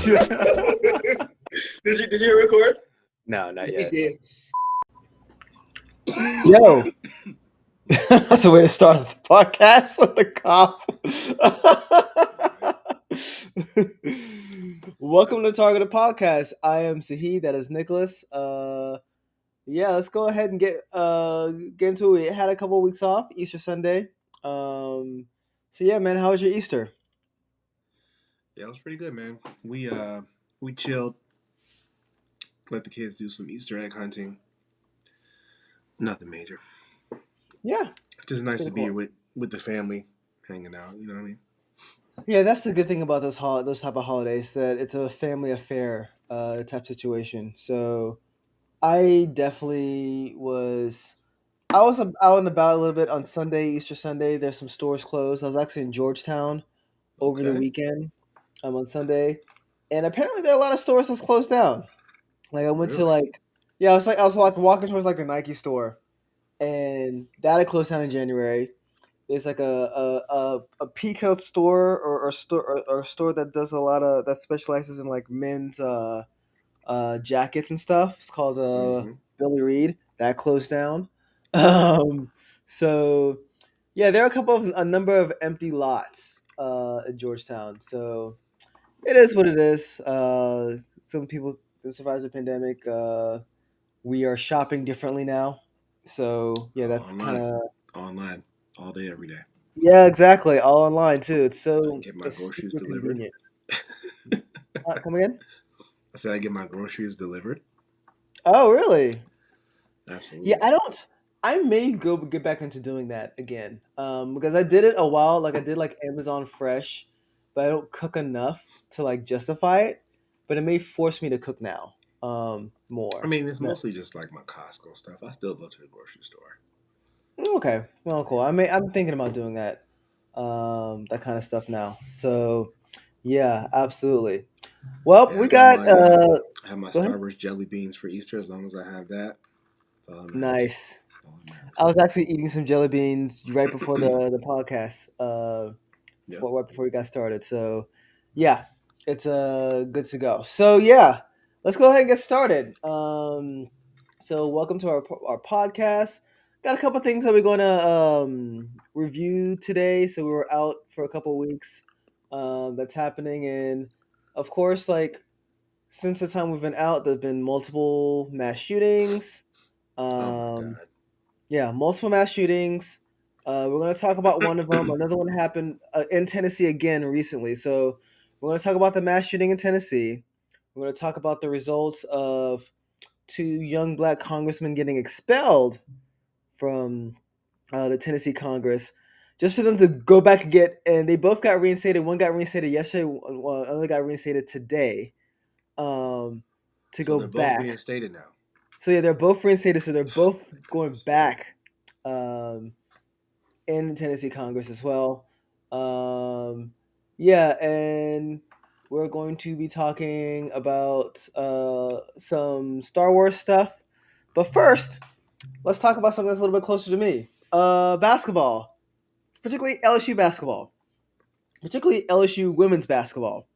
Did you record? No, not yet. Yo, that's a way to start the podcast with the cough. Welcome to Targeted Podcast. I am Sahid. That is Nicholas. Let's go ahead and get into it. Had a couple of weeks off, Easter Sunday. Man, how was your Easter? Yeah, it was pretty good, man. We chilled, let the kids do some Easter egg hunting. Nothing major. Yeah, Just nice to be cool. here with the family, hanging out. You know what I mean? Yeah, that's the good thing about those type of holidays, that it's a family affair type situation. So I definitely was. I was out and about a little bit on Sunday, Easter Sunday. There's some stores closed. I was actually in Georgetown over the Okay. weekend. On Sunday, and apparently there are a lot of stores that's closed down. Like I went to Really? I was walking towards like the Nike store, and that had closed down in January. There's like a Peacoat store or a store that does a lot of that specializes in like men's jackets and stuff. It's called Mm-hmm. Billy Reed. That closed down. Um, so yeah, there are a number of empty lots in Georgetown. So it is what it is. Some people that survive the pandemic. We are shopping differently now. So yeah, that's kind Online, of online, all day, every day. yeah, exactly. All online too. I get my It's groceries super delivered. convenient. Come again? I said I get my groceries delivered. Oh, really? Yeah, Absolutely. I don't. I may get back into doing that again. Because I did it a while. Like I did like Amazon Fresh, but I don't cook enough to like justify it. But it may force me to cook now. I More. mean, it's But mostly just like my Costco stuff. I still go to the grocery store. okay, well, cool. I'm thinking about doing that. That kind of stuff now. So yeah, absolutely. Well, Yeah, we got I have my go ahead. Starburst jelly beans for Easter. As long as I have that, that's all that matters. Nice. All that matters. I was actually eating some jelly beans right before the podcast. Yep. Right before we got started. So yeah, it's good to go. So yeah, let's go ahead and get started. So welcome to our podcast. Got a couple things that we're going to review today. So we were out for a couple weeks. That's happening, and of course, like since the time we've been out, there've been multiple mass shootings. Oh my Um, God. yeah, multiple mass shootings. We're going to talk about one of them. Another one happened in Tennessee again recently. So we're going to talk about the mass shooting in Tennessee. We're going to talk about the results of two young black congressmen getting expelled from the Tennessee Congress, just for them to go back and they both got reinstated. One got reinstated yesterday. Another got reinstated today. To So go they're both back. reinstated now. So yeah, they're both reinstated. So they're both going back um, in the Tennessee Congress as well. And we're going to be talking about some Star Wars stuff. But first, let's talk about something that's a little bit closer to me. Basketball, particularly LSU basketball, particularly LSU women's basketball.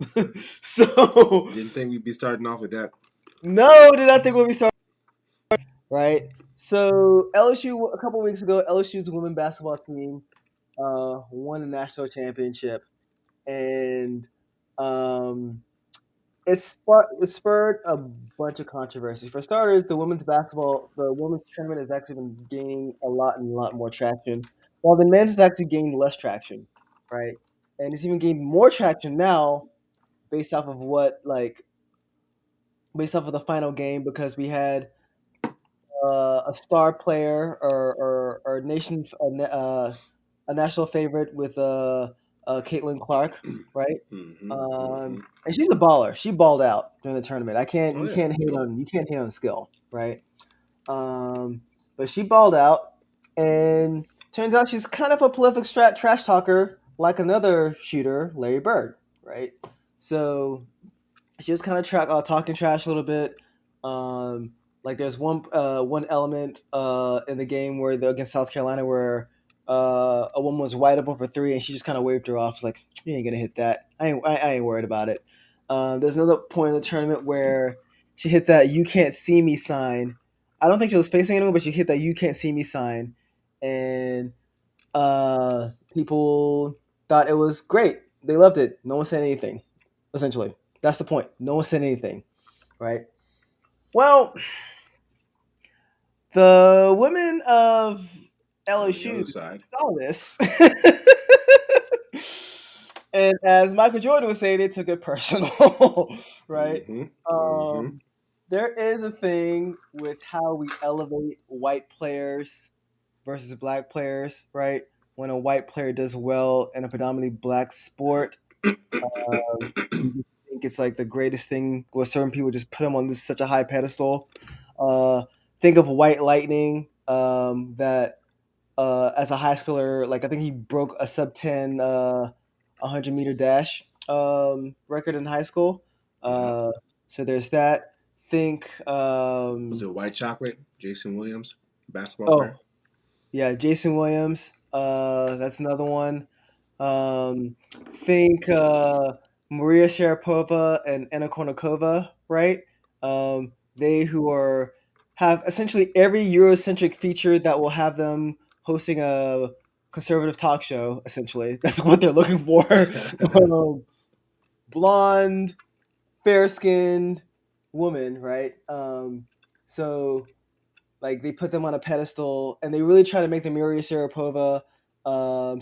So, Didn't think we'd be starting off with that. no, did not think when we started. Right. So LSU a couple weeks ago, LSU's women's basketball team won a national championship, and um, it spurred a bunch of controversy. For starters, the women's tournament has actually been gaining a lot more traction, while the men's has actually gained less traction, right? And it's even gained more traction now, based off of based off of the final game, because we had a star player or a national favorite with Caitlin Clark, right? Mm-hmm. Mm-hmm. And she's a baller. She balled out during the tournament. Oh yeah. Nope. You can't hate on the skill, right? Um, but she balled out, and turns out she's kind of a prolific trash talker, like another shooter, Larry Bird, right? So she was kind of talking trash a little bit. Um, like there's one element in the game where they're against South Carolina where a woman was wide open for three and she just kind of waved her off. It's like, you ain't gonna hit that. I ain't worried about it. There's another point in the tournament where she hit that "You can't see me" sign. I don't think she was facing anyone, but she hit that "You can't see me" sign, and people thought it was great. They loved it. No one said anything. Essentially, that's the point. No one said anything, right? Well, the women of On the LSU other side. saw this. And as Michael Jordan would say, they took it personal, right? Mm-hmm. Mm-hmm. Um, there is a thing with how we elevate white players versus black players, right? When a white player does well in a predominantly black sport, you just think it's like the greatest thing. Where certain people just put him on this such a high pedestal. Think of White Lightning, that as a high schooler, like I think he broke a sub 10 100-meter dash record in high school. Yeah. So there's that. Think Was it White Chocolate? Jason Williams, basketball player. oh yeah, Jason Williams. That's another one. Um, think Maria Sharapova and Anna Kournikova, right? They who are have essentially every Eurocentric feature that will have them hosting a conservative talk show. Essentially, that's what they're looking for. Blonde, fair-skinned woman, right? So like they put them on a pedestal, and they really try to make the Maria Sharapova,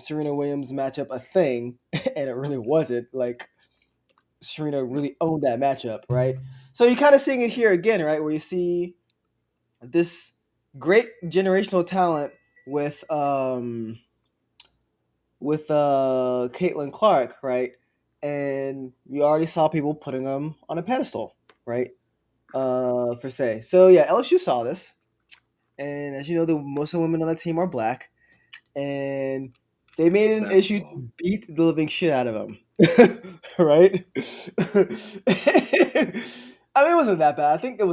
Serena Williams matchup a thing, and it really wasn't. Like Serena really owned that matchup, right? So you're kind of seeing it here again, right, where you see this great generational talent with Caitlin Clark, right? And you already saw people putting them on a pedestal, right? Per se. So yeah, LSU saw this, and as you know, most of the women on that team are black, and they made it an issue Basketball. to beat the living shit out of them, right? I mean, it wasn't that bad. I think it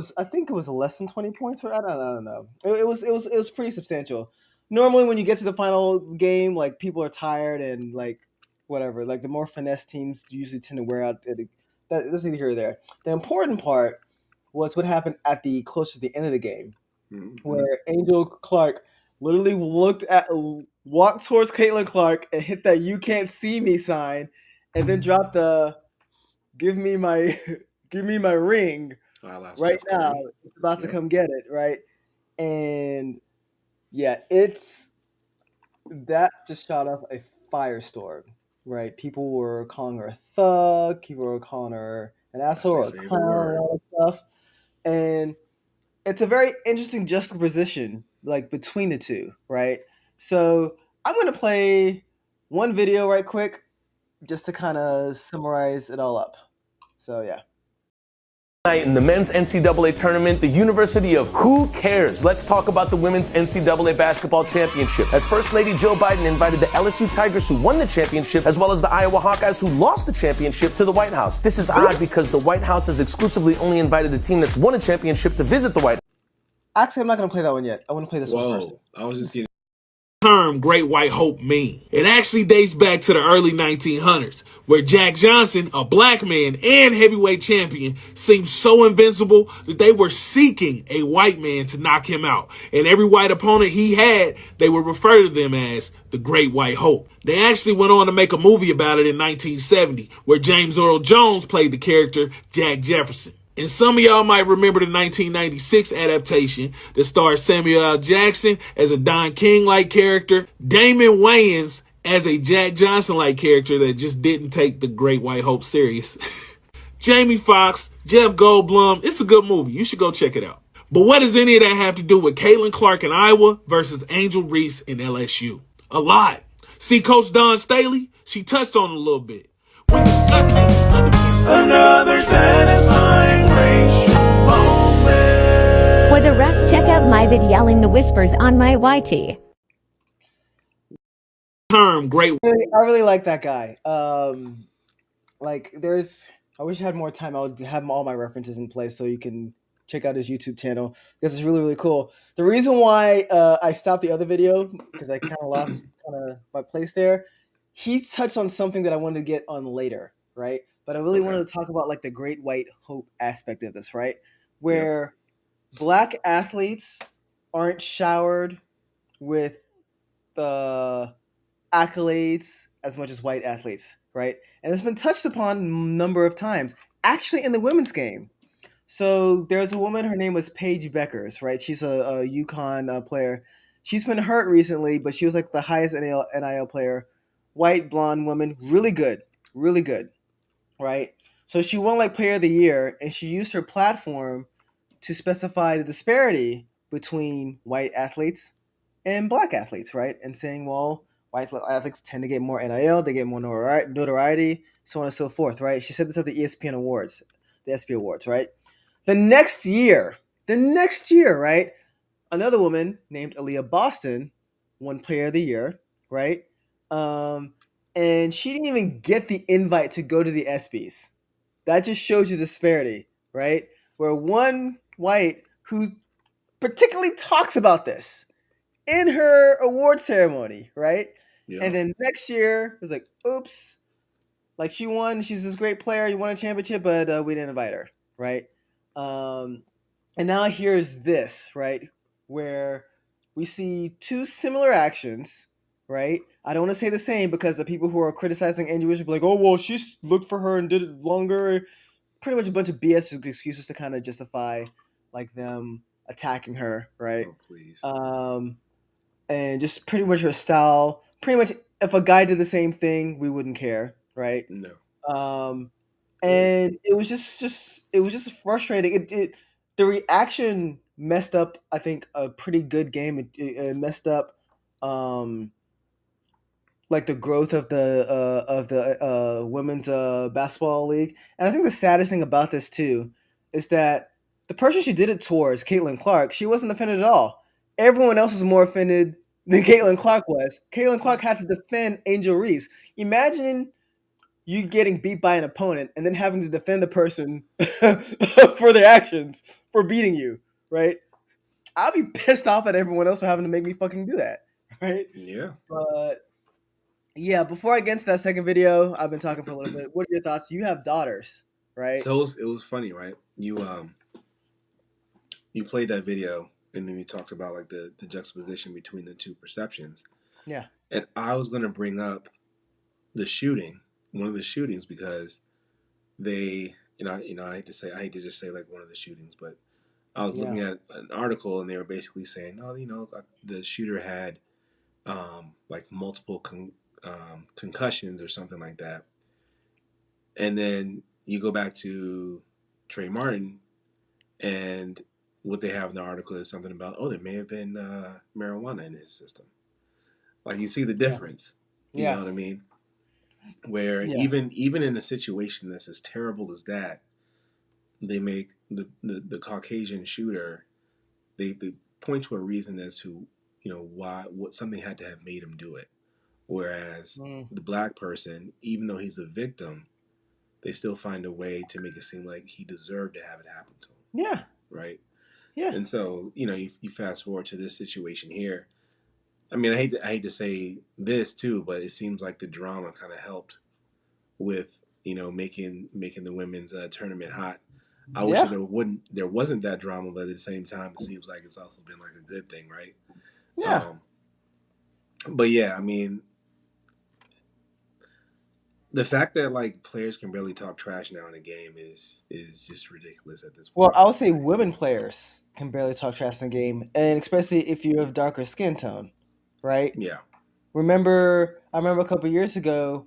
was less than 20 points, or I don't know. It was pretty substantial. Normally, when you get to the final game, like people are tired and like whatever. Like the more finesse teams usually tend to wear out. That's neither here or there. The important part was what happened at the close to the end of the game, Mm-hmm. where Angel Clark literally walked towards Caitlin Clark and hit that "You can't see me" sign, and then dropped the "Give me my give me my ring right Steph now. Curry. It's about to Yep. come get it," right? And yeah, it's that just shot up a firestorm, right? People were calling her a thug. People were calling her an That's asshole their or a favorite clown and word. all that stuff. And it's a very interesting juxtaposition, like between the two, right? So I'm gonna play one video right quick, just to kind of summarize it all up. So yeah. Tonight in the men's NCAA tournament, the University of Who Cares? Let's talk about the women's NCAA basketball championship. As First Lady Joe Biden invited the LSU Tigers who won the championship, as well as the Iowa Hawkeyes who lost the championship, to the White House. This is odd because the White House has exclusively only invited a team that's won a championship to visit the White House. Actually, I'm not gonna play that one yet. I want to play this one first. Whoa. I was just getting. Term Great White Hope mean? It actually dates back to the early 1900s, where Jack Johnson, a black man and heavyweight champion, seemed so invincible that they were seeking a white man to knock him out. And every white opponent he had, they would refer to them as the Great White Hope. They actually went on to make a movie about it in 1970, where James Earl Jones played the character Jack Jefferson. And some of y'all might remember the 1996 adaptation that starred Samuel L. Jackson as a Don King-like character, Damon Wayans as a Jack Johnson-like character that just didn't take the Great White Hope serious. Jamie Foxx, Jeff Goldblum, it's a good movie. You should go check it out. But what does any of that have to do with Caitlin Clark in Iowa versus Angel Reese in LSU? A lot. See Coach Dawn Staley? She touched on it a little bit. When discussing another satisfying racial moment. For the rest, check out my vid yelling the whispers on my YT. Term Great. I really like that guy. Like I wish I had more time. I would have all my references in place so you can check out his YouTube channel because it's really, really cool. The reason why I stopped the other video because I kind of lost my place there. He touched on something that I wanted to get on later, right? but I really Okay. wanted to talk about like the Great White Hope aspect of this, right? Where black athletes aren't showered with the accolades as much as white athletes, right? And it's been touched upon a number of times, actually in the women's game. So there's a woman, her name was Paige Beckers, right? She's a UConn player. She's been hurt recently, but she was like the highest NIL player. White, blonde woman, really good, right? So she won like Player of the Year, and she used her platform to specify the disparity between white athletes and black athletes, right? And saying, well, white athletes tend to get more NIL, they get more notoriety, so on and so forth, right? She said this at the ESPN Awards, the ESPY Awards, right? The next year, right? Another woman named Aaliyah Boston won Player of the Year, right? And she didn't even get the invite to go to the ESPYs. That just shows you the disparity, right? Where one white who particularly talks about this in her award ceremony, right? Yeah. And then next year it was like, oops, like she won. She's this great player. You won a championship, but we didn't invite her, right? And now here's this, right, where we see two similar actions, right? I don't want to say the same because the people who are criticizing Angel Wish will be like, oh, well, she looked for her and did it longer. Pretty much a bunch of BS excuses to kind of justify like them attacking her, right? Oh, please. And just pretty much her style. Pretty much, if a guy did the same thing, we wouldn't care, right? No. And it was just frustrating. The reaction messed up. I think a pretty good game. It messed up, like the growth of the women's basketball league. And I think the saddest thing about this too is that the person she did it towards, Caitlin Clark, she wasn't offended at all. Everyone else was more offended than Caitlin Clark was. Caitlin Clark had to defend Angel Reese. Imagine you getting beat by an opponent and then having to defend the person for their actions for beating you, right? I'll be pissed off at everyone else for having to make me fucking do that, right? Yeah. But yeah, before I get into that second video, I've been talking for a little bit. What are your thoughts? You have daughters, right? So it was funny, right? You played that video and then you talked about like the juxtaposition between the two perceptions. Yeah. And I was gonna bring up the shooting, one of the shootings, because they, I hate to just say like one of the shootings, but I was looking at an article and they were basically saying, no, the shooter had like multiple concussions or something like that. And then you go back to Trey Martin, and what they have in the article is something about, oh, there may have been marijuana in his system. Like, you see the difference. You know what I mean? Where even in a situation that's as terrible as that, they make the Caucasian shooter, they point to a reason as to what something had to have made him do it. Whereas the black person, even though he's a victim, they still find a way to make it seem like he deserved to have it happen to him. Yeah. Right? Yeah. And so, you fast forward to this situation here. I mean, I hate to say this too, but it seems like the drama kind of helped with, making the women's tournament hot. I wish there wasn't that drama, but at the same time, it seems like it's also been like a good thing, right? Yeah. But yeah, I mean, the fact that like players can barely talk trash now in a game is just ridiculous at this point. Well, I would say women players can barely talk trash in the game, and especially if you have darker skin tone, right? Yeah. I remember a couple of years ago,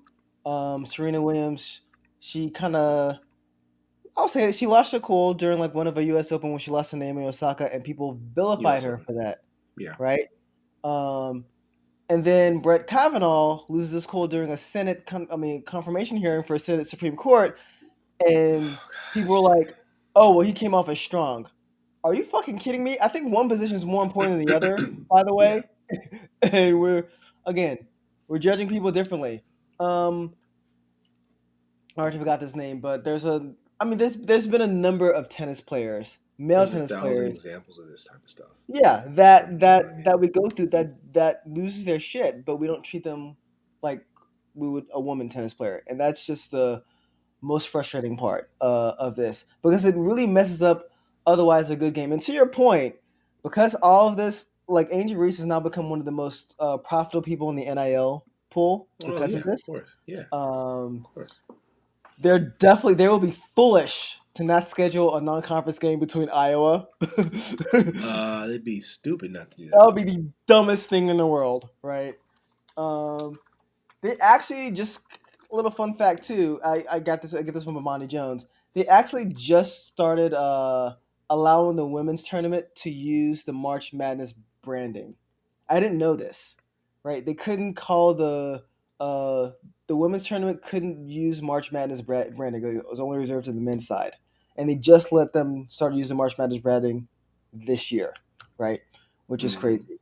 Serena Williams, she kind of, I'll say it, she lost her cool during like one of a U.S. Open when she lost to Naomi Osaka, and people vilified her for that. Yeah. Right. And then Brett Kavanaugh loses his cool during a Senate confirmation hearing for a Senate Supreme Court, and people were like, "Oh, well, he came off as strong." Are you fucking kidding me? I think one position is more important than the other, by the way. And we're judging people differently. I already forgot this name, but there's been a number of tennis players, tennis players, examples of this type of stuff. Yeah, that we go through that loses their shit, but we don't treat them like we would a woman tennis player, and that's just the most frustrating part of this, because it really messes up otherwise a good game. And to your point, because all of this, like Angel Reese has now become one of the most profitable people in the NIL pool because of this. Of course. Yeah, Um, of course. they will be foolish to not schedule a non-conference game between Iowa. They'd be stupid not to do That that. would be the dumbest thing in the world, right? They actually just a little fun fact too. I get this from Amani Jones. They actually just started allowing the women's tournament to use the March Madness branding. I didn't know this, right? They couldn't call the women's tournament couldn't use March Madness branding. It was only reserved to the men's side, and they just let them start using March Madness branding this year, right? Which is crazy.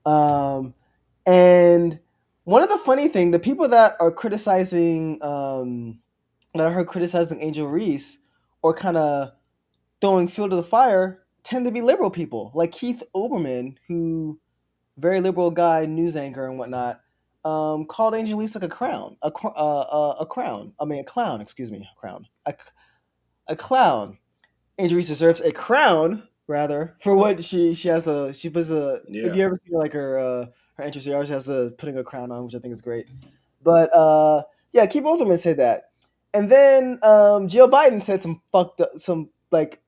And one of the funny thing, the people that are criticizing, that I heard criticizing Angel Reese or kind of throwing fuel to the fire, tend to be liberal people, like Keith Olbermann, who very liberal guy, news anchor and whatnot, called Angel Reese like a clown, a crown. I mean, a clown. Excuse me, crown. A clown. Angel Reese deserves a crown rather for what she has the she puts a Yeah. if you ever see like her entry, she always has the putting a crown on, which I think is great. But yeah, Keith Olbermann said that, and then Jill Biden said some fucked up, some like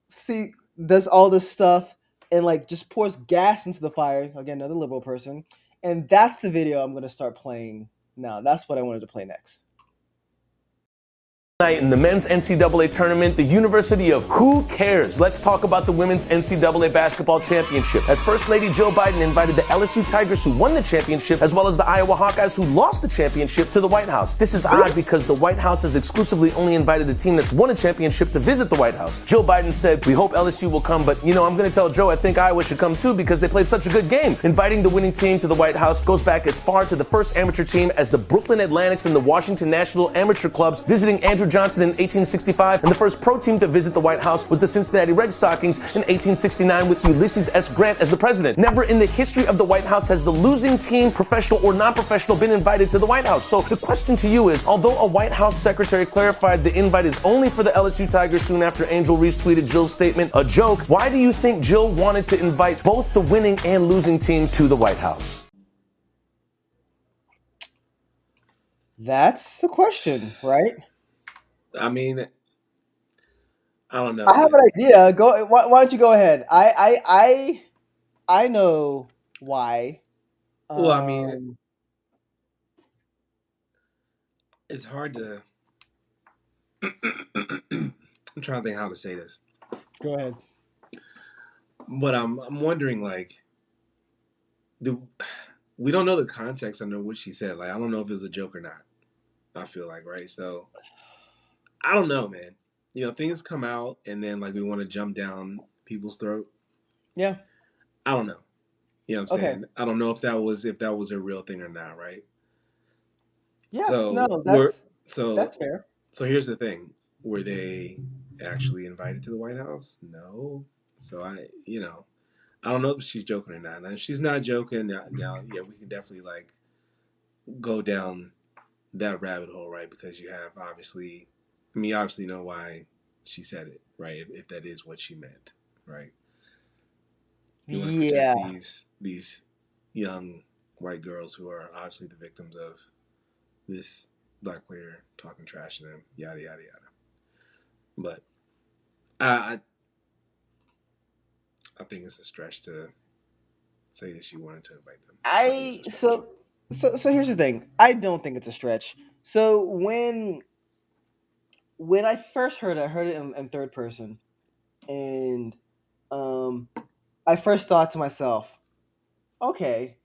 does all this stuff and like just pours gas into the fire. Again, another liberal person, and that's the video I'm gonna start playing now. That's what I wanted to play next. Tonight in the men's NCAA tournament, the University of Who Cares? Let's talk about the women's NCAA basketball championship. As First Lady Jill Biden invited the LSU Tigers who won the championship, as well as the Iowa Hawkeyes who lost the championship, to the White House. This is odd because the White House has exclusively only invited a team that's won a championship to visit the White House. Jill Biden said, "We hope LSU will come, but I'm going to tell Joe I think Iowa should come too because they played such a good game." Inviting the winning team to the White House goes back as far to the first amateur team as the Brooklyn Atlantics and the Washington National Amateur Clubs visiting Andrew Johnson in 1865, and the first pro team to visit the White House was the Cincinnati Red Stockings in 1869 with Ulysses S. Grant as the president. Never in the history of the White House has the losing team, professional or non-professional, been invited to the White House. So the question to you is, although a White House secretary clarified the invite is only for the LSU Tigers soon after Angel Reese tweeted Jill's statement a joke, why do you think Jill wanted to invite both the winning and losing teams to the White House? That's the question, right? I mean, I don't know. I have an idea. Go. Why don't you go ahead? I know why. Well, I mean, it's hard to. I'm trying to think how to say this. Go ahead. But I'm wondering, like, we don't know the context under what she said. Like, I don't know if it was a joke or not. I feel like, right? So, I don't know, man. Things come out, and then like we want to jump down people's throat. Yeah. I don't know. You know what I'm saying? Okay. I don't know if that was a real thing or not, right? Yeah. So No, that's fair. So here's the thing: were they actually invited to the White House? No. So I don't know if she's joking or not. Now, if she's not joking, now yeah, we can definitely like go down that rabbit hole, right? Because you have obviously know why she said it, right? If that is what she meant, right? You want to protect these young white girls who are obviously the victims of this black player talking trash to them, yada yada yada. But I think it's a stretch to say that she wanted to invite them. So here's the thing. I don't think it's a stretch. So when I first heard it, I heard it in third person, and I first thought to myself, okay,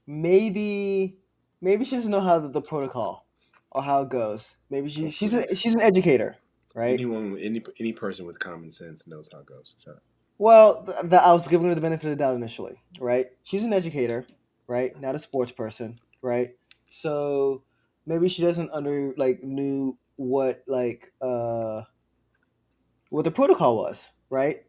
maybe she doesn't know how the protocol or how it goes. Maybe she's an educator, right? Any person with common sense knows how it goes. Shut up. Well, I was giving her the benefit of the doubt initially, right? She's an educator, right? Not a sports person, right? So maybe she doesn't knew what the protocol was, right?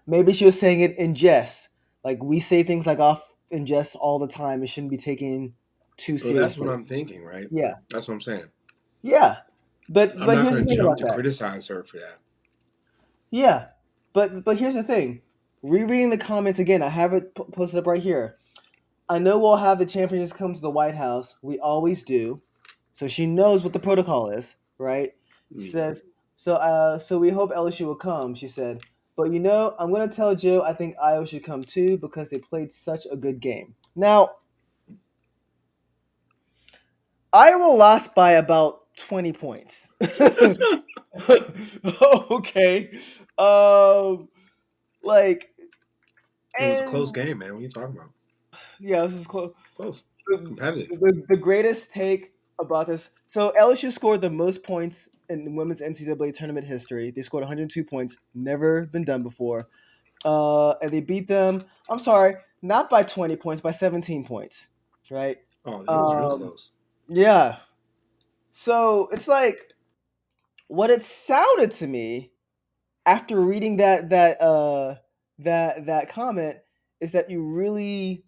Maybe she was saying it in jest. Like we say things like off in jest all the time. It shouldn't be taken too seriously. That's what I'm thinking, right? Yeah. That's what I'm saying. Yeah, I'm but not here's the going to thing jump about to that. criticize her for that. Yeah, but here's the thing. Rereading the comments again, I have it posted up right here. I know we'll have the champions come to the White House. We always do. So she knows what the protocol is, right? She Yeah. says, so we hope LSU will come, she said. But I'm gonna tell Joe I think Iowa should come too because they played such a good game. Now, Iowa lost by about 20 points. Okay. Like It was a close and game, man. What are you talking about? yeah, this is close. Close. the, Competitive. the greatest take about this. So LSU scored the most points in the women's NCAA tournament history. They scored 102 points, never been done before. And they beat them. I'm sorry, not by 20 points, by 17 points, right? Oh, it was real close. Yeah. So it's like what it sounded to me after reading that comment is that you really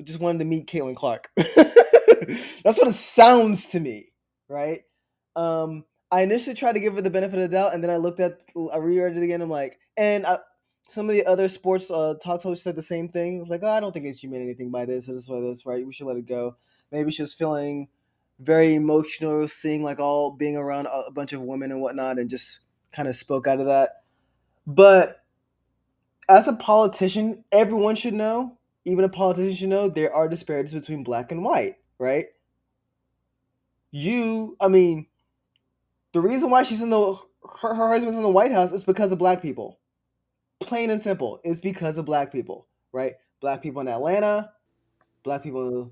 just wanted to meet Caitlin Clark. That's what it sounds to me, right? I initially tried to give her the benefit of the doubt, and then I reread it again. I'm like, some of the other sports talk hosts said the same thing. I was like, oh, I don't think she meant anything by this. This is right. We should let it go. Maybe she was feeling very emotional, seeing like all being around a bunch of women and whatnot, and just kind of spoke out of that. But as a politician, everyone should know, even a politician should know, there are disparities between black and white, right? The reason why her husband's in the White House is because of black people. Plain and simple, it's because of black people, right? Black people in Atlanta, black people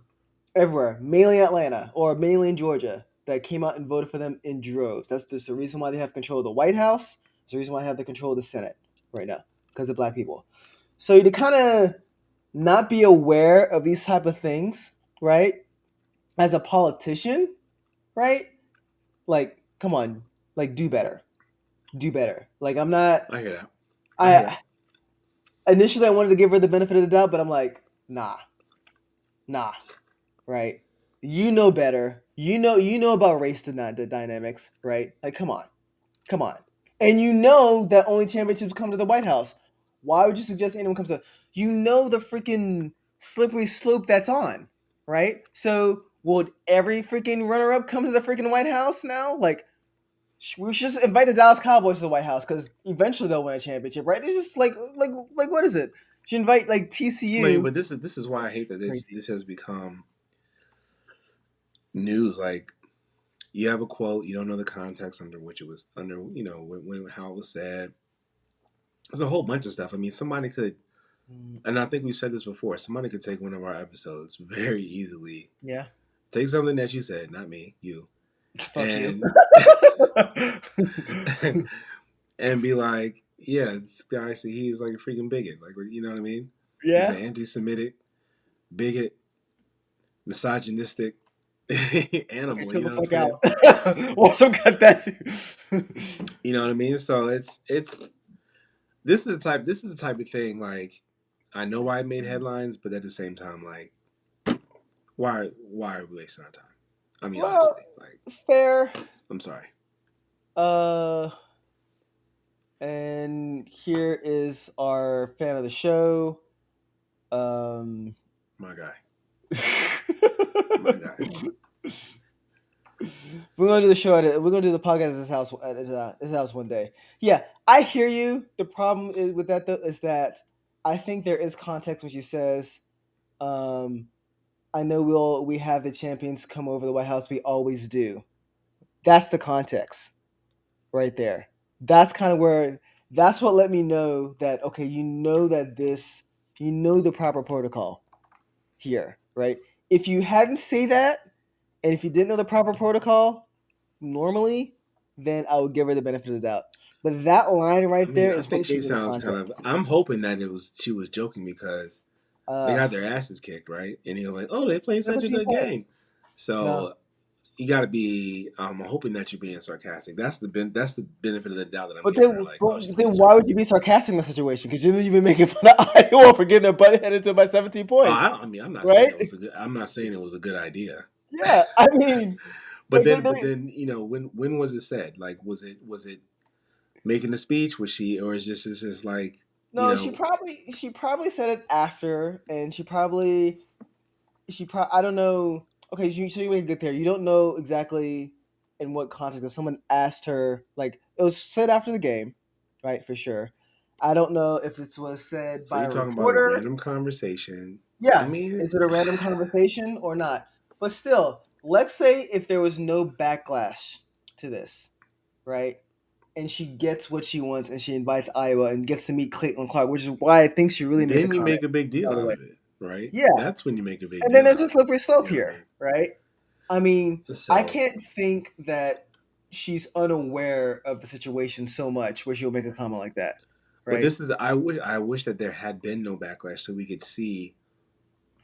everywhere, mainly Atlanta or mainly in Georgia, that came out and voted for them in droves. That's the reason why they have control of the White House. It's the reason why they have the control of the Senate right now, because of black people. So to kind of not be aware of these type of things, right? As a politician, right? Like, come on, like do better. Do better. Like I'm not I hear that. I initially I wanted to give her the benefit of the doubt, but I'm like, nah. Right? You know better. You know about race the dynamics, right? Like come on. And you know that only championships come to the White House. Why would you suggest anyone comes to? You know the freaking slippery slope that's on, right? So would every freaking runner-up come to the freaking White House now? Like, we should just invite the Dallas Cowboys to the White House because eventually they'll win a championship, right? It's just like what is it? Should invite like TCU. But this is why I hate that this has become news. Like you have a quote, you don't know the context under which it was how it was said. There's a whole bunch of stuff. I mean, somebody could, and I think we've said this before. Somebody could take one of our episodes very easily. Yeah. Take something that you said, not me, you. Fuck you. And be like, yeah, this guy, see, he's like a freaking bigot. Like, you know what I mean? Yeah. He's an anti-Semitic, bigot, misogynistic animal. You know what I'm saying? Also got that. You know what I mean? So it's this is the type of thing. Like, I know why it made headlines, but at the same time, like, why are we wasting our time? I mean, honestly, like, fair. I'm sorry. And here is our fan of the show. My guy. My guy. We're gonna do the show. We're gonna do the podcast at his house one day. Yeah, I hear you. The problem with that though is that I think there is context when she says, "I know we have the champions come over the White House. We always do." That's the context, right there. That's kind of where. That's what let me know that okay, you know the proper protocol here, right? If you hadn't say that, and if you didn't know the proper protocol normally, then I would give her the benefit of the doubt. But that line right there is I think what she gave me the sounds kind of. context. I'm hoping that she was joking because they got their asses kicked, right? And you're like, oh, they played such a good game. So you got to be. I'm hoping that you're being sarcastic. That's the benefit of the doubt that I'm giving her. Like, then why would you be sarcastic in the situation? Because you've been making fun of Iowa for getting their butt headed to by 17 points. I'm not saying it was a good. I'm not saying it was a good idea. Yeah, I mean, But Like, then when was it said? Like was it making the speech? Was she, or is just like no, she probably said it after, and she probably I don't know. Okay, so you make it get there. You don't know exactly in what context. If someone asked her, like it was said after the game, right? For sure. I don't know if it was said so by you're a talking about a reporter. random conversation? I Yeah, mean, is it a random conversation or not? But still, let's say if there was no backlash to this, right? And she gets what she wants, and she invites Iowa and gets to meet Caitlin Clark, which is why I think she really made the then you comment. make a big deal By the out way, of it, right? yeah. That's when you make a big And then deal there's out a of it. slippery slope You know what I here, mean? right? I mean, I So, can't think that she's unaware of the situation so much where she'll make a comment like that, but right? this is I wish that there had been no backlash so we could see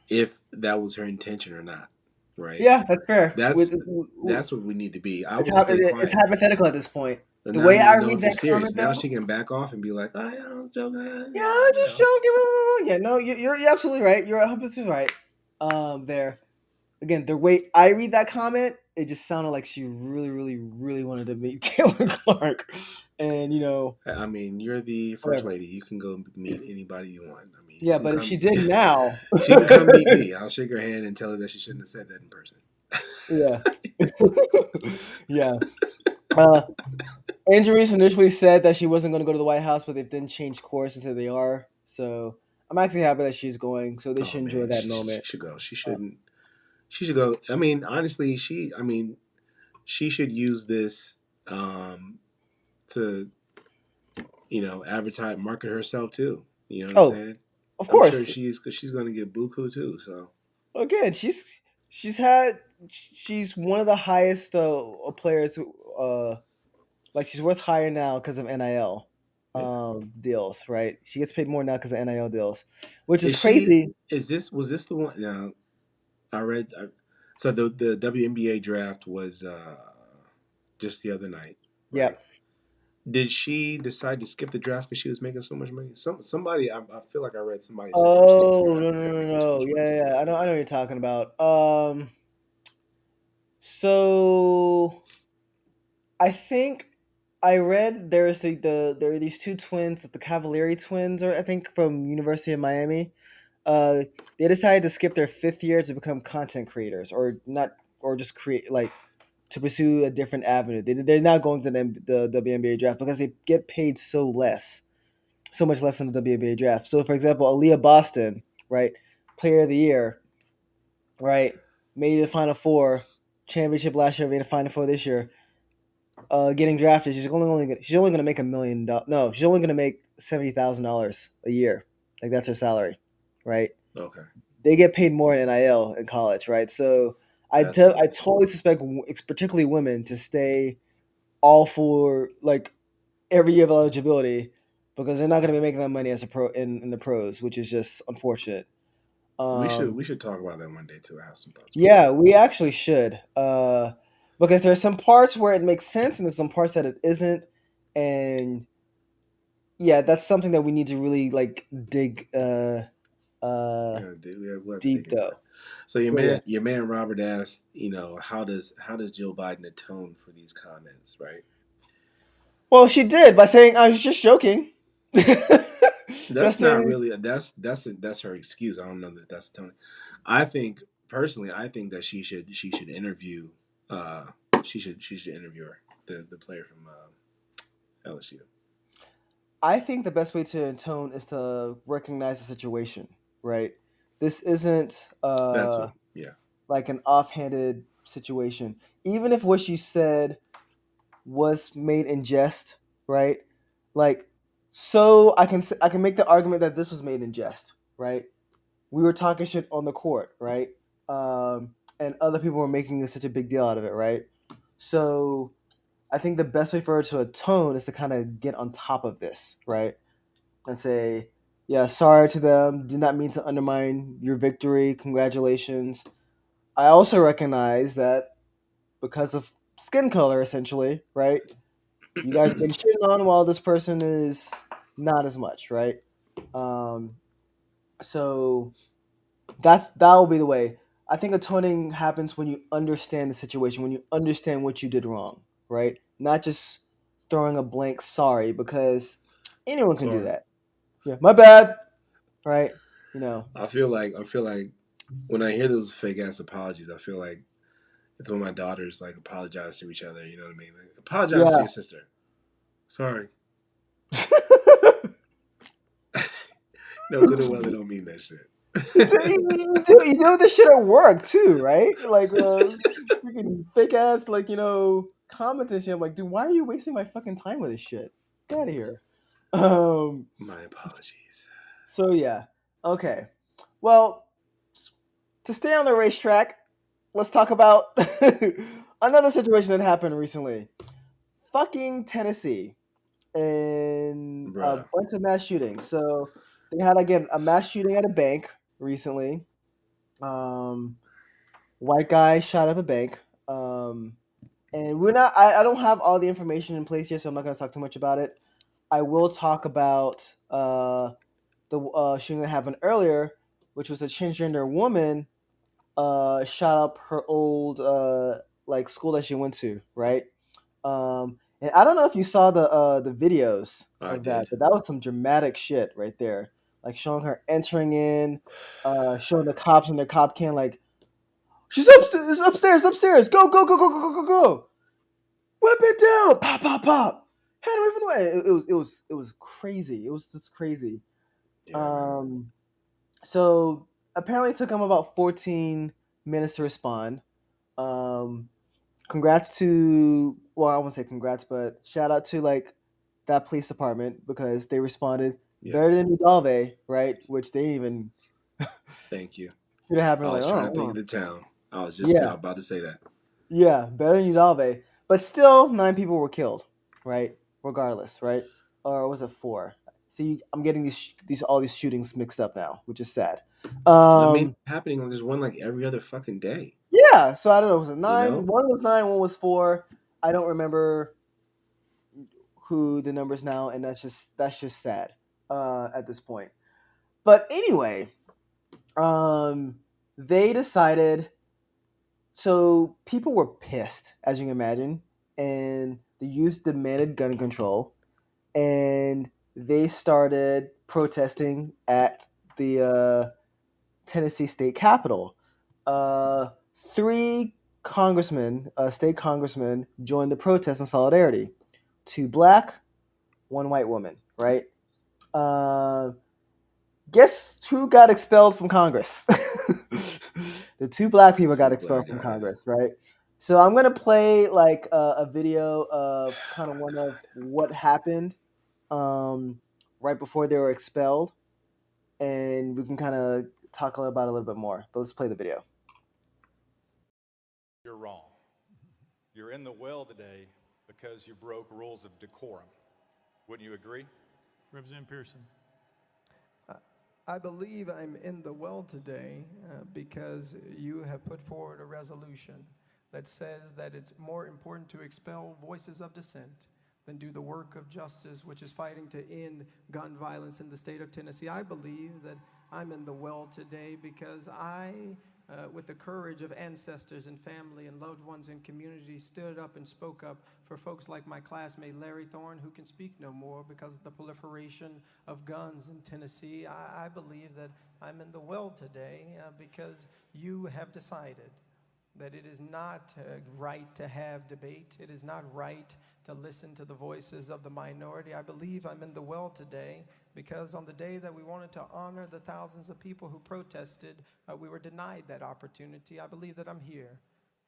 if that was her intention or not, right? Yeah, that's fair. That's that's what we need to be. I It's would stay it's quiet. hypothetical at this point. And The now I way need I to know read if you're that serious. comment, Now though, she can back off and be like, "I am joking." yeah, You just know. joking. Yeah, no, you're absolutely right. You're 100% right. There again, the way I read that comment, it just sounded like she really, really, really wanted to meet Caitlin Clark, and I mean, you're the first whatever. lady. You can go meet anybody you want. I mean, you Yeah, can but if she come. did now, She can come meet me. I'll shake her hand and tell her that she shouldn't have said that in person. yeah, yeah. Uh, Andrew Reese initially said that she wasn't going to go to the White House, but they've then changed course and said they are. So I'm actually happy that she's going. So they Oh should enjoy man, that she moment. should go. She Uh, shouldn't. She should go. I mean, honestly, she should use this to advertise, market herself too. You know what I'm oh, saying? of I'm sure course. she's going to get buku too. So Again, she's one of the highest players who like she's worth higher now because of NIL yeah, deals, right? She gets paid more now because of NIL deals, which is is she? crazy. Was this the one? Now I read. So the WNBA draft was just the other night, right? Yep. Did she decide to skip the draft because she was making so much money? Somebody, I feel like I read somebody said they were skipping the Oh, draft no, because no, they were no, making too no. much money. Yeah, yeah. I know what you're talking about. So I think I read there are these two twins, the Cavalieri twins, or I think from University of Miami. Uh, they decided to skip their 5th year to become content creators, or not, or just create like to pursue a different avenue. They're not going to the WNBA draft because they get paid so much less than the WNBA draft. So, for example, Aaliyah Boston, right, Player of the Year, right, made the Final Four, championship last year, made the Final Four this year. Getting drafted, she's only gonna make $1 million. No, she's only gonna make $70,000 a year. Like that's her salary, right? Okay, They get paid more in NIL in college, right? So that's I crazy. totally suspect, particularly women, to stay all for like every year of eligibility because they're not going to be making that money as a pro in the pros, which is just unfortunate. We should talk about that one day too. I have some thoughts about Yeah, we actually should, because there's some parts where it makes sense and there's some parts that it isn't, and yeah, that's something that we need to really like dig that. Yeah, we'll have to deep dig into that. though. So So yeah. your man Robert asked, how does Joe Biden atone for these comments, right? Well, she did by saying I was just joking. That's That's not the really that's her excuse. I don't know that that's Tony. I think personally, I think that she should interview uh she should interview her, the player from LSU. I think the best way to atone is to recognize the situation, right? This isn't That too. Yeah. like an offhanded situation. Even if what she said was made in jest, right? Like, so I can make the argument that this was made in jest, right? We were talking shit on the court, right? And other people were making such a big deal out of it, right? So I think the best way for her to atone is to kind of get on top of this, right? And say, yeah, sorry to them. Did not mean to undermine your victory. Congratulations. I also recognize that because of skin color, essentially, right? You guys been shitting on while this person is not as much, right? Um, so that will be the way. I think atoning happens when you understand the situation, when you understand what you did wrong, right? Not just throwing a blank sorry, because anyone can do Sorry. that. Yeah, my bad, right? You know. I feel like when I hear those fake ass apologies, I feel like it's when my daughters like apologize to each other. You know what I mean? Like, apologize to Yeah. your sister. Sorry. No, good and well they don't mean that shit. You do this shit at work too, right? Like freaking fake ass, like comments and shit. I'm like, dude, why are you wasting my fucking time with this shit? Get out of here. Um. My apologies. So yeah. Okay. Well, to stay on the racetrack, let's talk about another situation that happened recently. Fucking Tennessee and a Bruh. bunch of mass shootings. So they had again a mass shooting at a bank recently. White guy shot up a bank. And we're not. I don't have all the information in place here, so I'm not going to talk too much about it. I will talk about the shooting that happened earlier, which was a transgender woman shot up her old like school that she went to, right? And I don't know if you saw the videos I of that, did. but that was some dramatic shit right there. Like showing her entering in, showing the cops in their cop can, like, she's upstairs, go, go, go, go, go, go, go, go, weapon down, pop, pop, pop, hand away from the way. It was crazy. It was just crazy. Yeah, man. So apparently it took them about 14 minutes to respond. Congrats to, well, I won't say congrats, but shout out to like that police department because they responded better Yes. than Udalve, right? Which they even Thank you. should have happened I like, was trying to think oh, of the town. I was just yeah, now about to say that. yeah, better than Udalve. But still, 9 people were killed, right? Regardless, right? Or was it 4? See, I'm getting all these shootings mixed up now, which is sad. I mean, happening on this one like every other fucking day. Yeah, so I don't know. Was it 9? You know? One was 9, one was 4. I don't remember who the numbers now, and that's just sad at this point. But anyway, they decided. So people were pissed, as you can imagine, and the youth demanded gun control, and they started protesting at the Tennessee state capitol. 3 congressmen, state congressmen, joined the protest in solidarity. 2 black, 1 white woman, right? Guess who got expelled from Congress? The 2 black people got 2 expelled black from guys. Congress, right? So I'm gonna play like a video of kind of one of what happened right before they were expelled, and we can kind of talk about it a little bit more. But let's play the video. You're wrong. You're in the well today because you broke rules of decorum. Wouldn't you agree? Representative Pearson. I believe I'm in the well today because you have put forward a resolution that says that it's more important to expel voices of dissent than do the work of justice, which is fighting to end gun violence in the state of Tennessee. I believe that I'm in the well today because I, with the courage of ancestors and family and loved ones and communities, stood up and spoke up for folks like my classmate Larry Thorne, who can speak no more because of the proliferation of guns in Tennessee. I believe that I'm in the well today because you have decided that it is not right to have debate. It is not right to listen to the voices of the minority. I believe I'm in the well today because on the day that we wanted to honor the thousands of people who protested, we were denied that opportunity. I believe that I'm here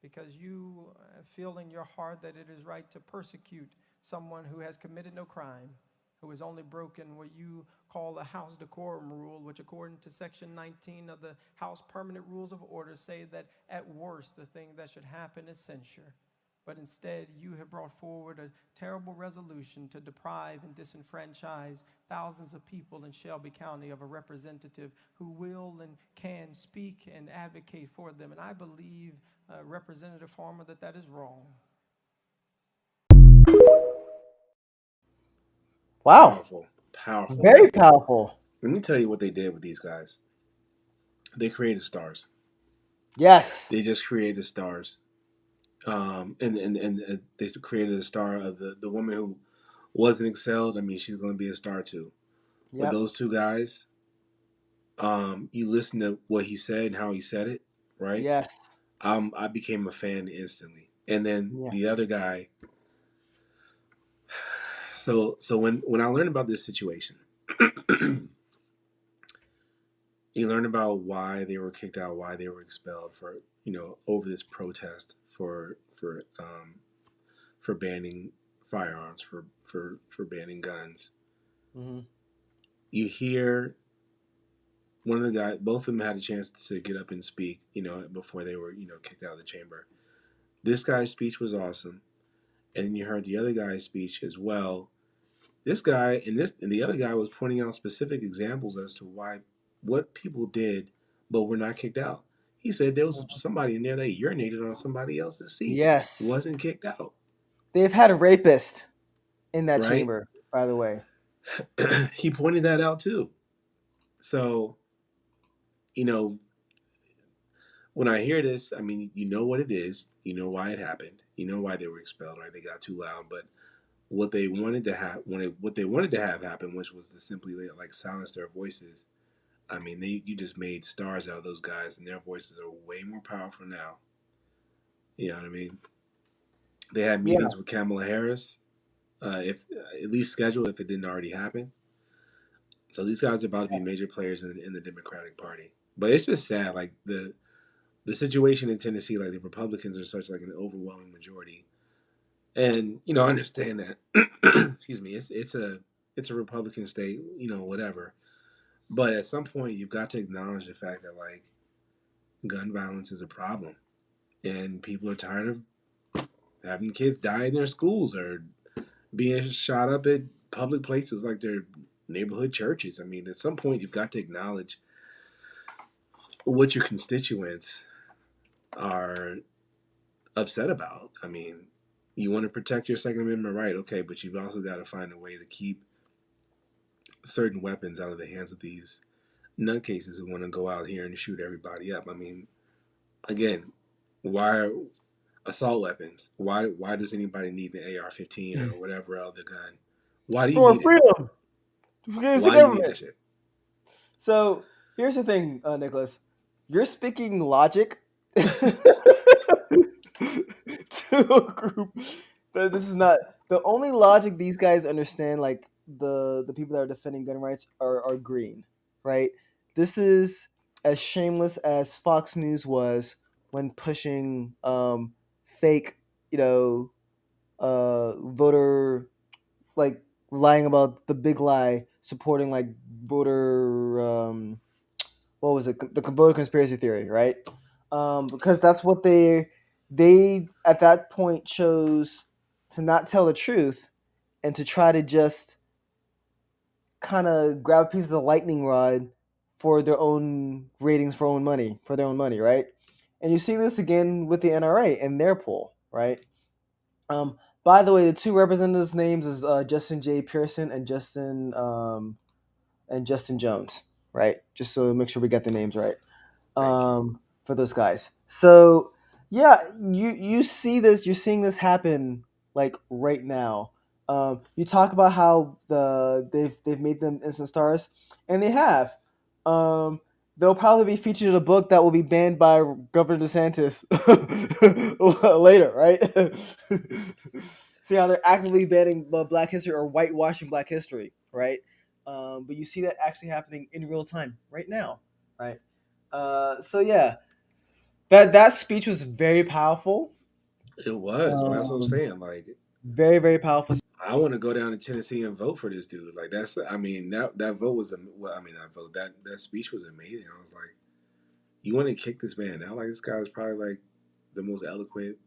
because you feel in your heart that it is right to persecute someone who has committed no crime, who has only broken what you call the House Decorum Rule, which according to Section 19 of the House Permanent Rules of Order say that at worst the thing that should happen is censure. But instead, you have brought forward a terrible resolution to deprive and disenfranchise thousands of people in Shelby County of a representative who will and can speak and advocate for them. And I believe, Representative Farmer, that is wrong. Wow, Powerful. very powerful. Let me tell you what they did with these guys. They created stars. Yes. They just created stars. And they created a star of the woman who wasn't excelled. I mean, she's going to be a star too. But Yep. those two guys, you listen to what he said and how he said it, right? Yes. I became a fan instantly. And then Yeah. the other guy. So when I learned about this situation, you learn about why they were kicked out, why they were expelled for over this protest for banning firearms, for banning guns. Mm-hmm. You hear one of the guys, both of them had a chance to get up and speak, before they were kicked out of the chamber. This guy's speech was awesome, and then you heard the other guy's speech as well. This guy and the other guy was pointing out specific examples as to what people did, but were not kicked out. He said there was somebody in there that urinated on somebody else's seat. Yes. Wasn't kicked out. They've had a rapist in that Right? chamber, by the way. He pointed that out too. So, when I hear this, I mean, you know what it is. You know why it happened. You know why they were expelled, right? They got too loud. But what they wanted to have, happen, which was to simply like silence their voices. I mean, you just made stars out of those guys, and their voices are way more powerful now. You know what I mean? They had meetings with Kamala Harris, if at least scheduled if it didn't already happen. So these guys are about to be major players in the Democratic Party. But it's just sad, like the situation in Tennessee, like the Republicans are such like an overwhelming majority, and I understand that. Excuse me, it's a Republican state, whatever. But at some point, you've got to acknowledge the fact that like gun violence is a problem, and people are tired of having kids die in their schools or being shot up at public places like their neighborhood churches. I mean, at some point, you've got to acknowledge what your constituents are upset about. I mean, you want to protect your Second Amendment right, okay, but you've also got to find a way to keep certain weapons out of the hands of these nutcases who want to go out here and shoot everybody up. I mean, again, why assault weapons? Why does anybody need an AR-15 or whatever other gun? Why do you For need freedom. it? Why do you need that shit? So here's the thing, Nicholas. You're speaking logic to a group that this is not the only logic these guys understand. Like the people that are defending gun rights are green, right? This is as shameless as Fox News was when pushing fake, voter, like lying about the big lie, supporting like voter what was it, the voter conspiracy theory, right? Because that's what they at that point chose to not tell the truth and to try to just kind of grab a piece of the lightning rod for their own ratings, for their own money, right? And you see this again with the NRA and their poll, right? By the way, the two representatives' names is Justin J. Pearson and Justin Jones, right? Just so make sure we get the names right for those guys. So yeah, you see this, you're seeing this happen like right now. You talk about how they've made them instant stars, and they have. They'll probably be featured in a book that will be banned by Governor DeSantis later, right? See how they're actively banning Black history or whitewashing Black history, right? But you see that actually happening in real time right now, right? So yeah, that speech was very powerful. It was. That's what I'm saying. Like, very, very powerful. I want to go down to Tennessee and vote for this dude. Like, that's. I mean, that vote was. Well, I mean, that speech was amazing. I was like, you want to kick this man out? Like, this guy was probably like the most eloquent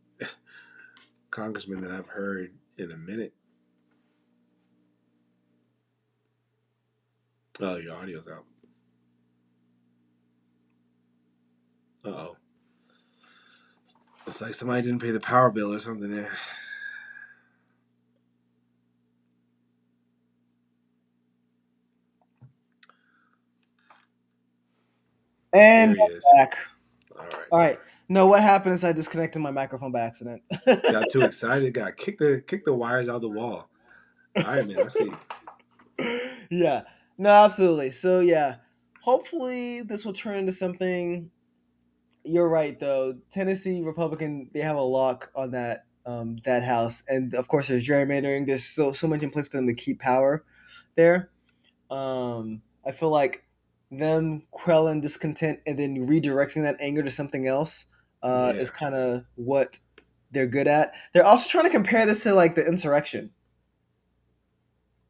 congressman that I've heard in a minute. Oh, your audio's out. Uh-oh. It's like somebody didn't pay the power bill or something there. And there he is. back. All right. All right. No, what happened is I disconnected my microphone by accident. Got too excited. Got kick the wires out the wall. All right, man. I see. Yeah. No, absolutely. So yeah, hopefully this will turn into something. You're right, though. Tennessee Republican, they have a lock on that house, and of course there's gerrymandering. There's so much in place for them to keep power there. I feel like them quelling discontent and then redirecting that anger to something else Yeah. is kind of what they're good at. They're also trying to compare this to like the insurrection,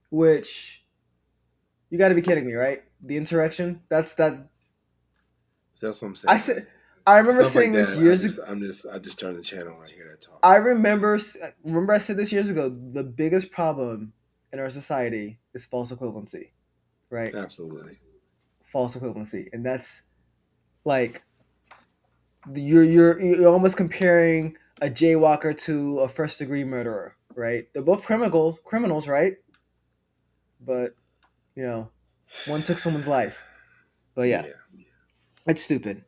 which you got to be kidding me, right? The insurrection. That's that. So that's what I'm saying. I said. I remember Stuff like saying this that. years ago. I just turn the channel when I hear that talk. I remember I said this years ago. The biggest problem in our society is false equivalency, right? Absolutely. False equivalency, and that's like you're almost comparing a jaywalker to a first degree murderer, right? They're both criminals, right? But one took someone's life. But yeah, it's stupid.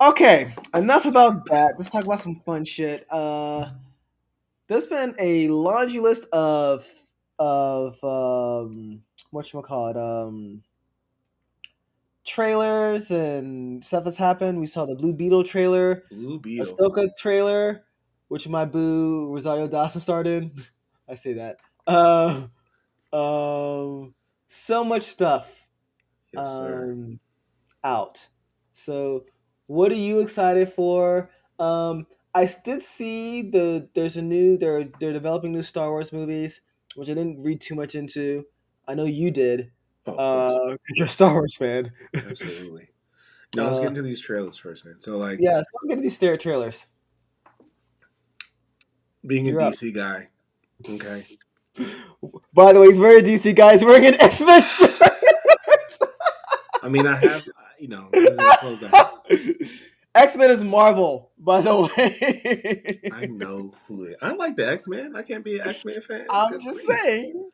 Okay, enough about that. Let's talk about some fun shit. There's been a laundry list of whatchamacallit, trailers and stuff that's happened. We saw the Blue Beetle trailer, Blue Beetle. Ahsoka trailer, which my boo Rosario Dawson starred in. I say that. So much stuff Yes, sir. out. So, what are you excited for? I did see they're developing new Star Wars movies, which I didn't read too much into. I know you did. Oh, of course. 'Cause you're a Star Wars fan. Absolutely. Now let's get into these trailers first, man. So like, Yeah, let's go get these trailers. being a You're up. DC guy, okay. By the way, he's wearing a DC guy. He's wearing an X-Men shirt. I mean, I have, this is the clothes I have. X-Men is Marvel, by the way. I know who it. I like the X-Men. I can't be an X-Men fan. I'm Good just grief. saying.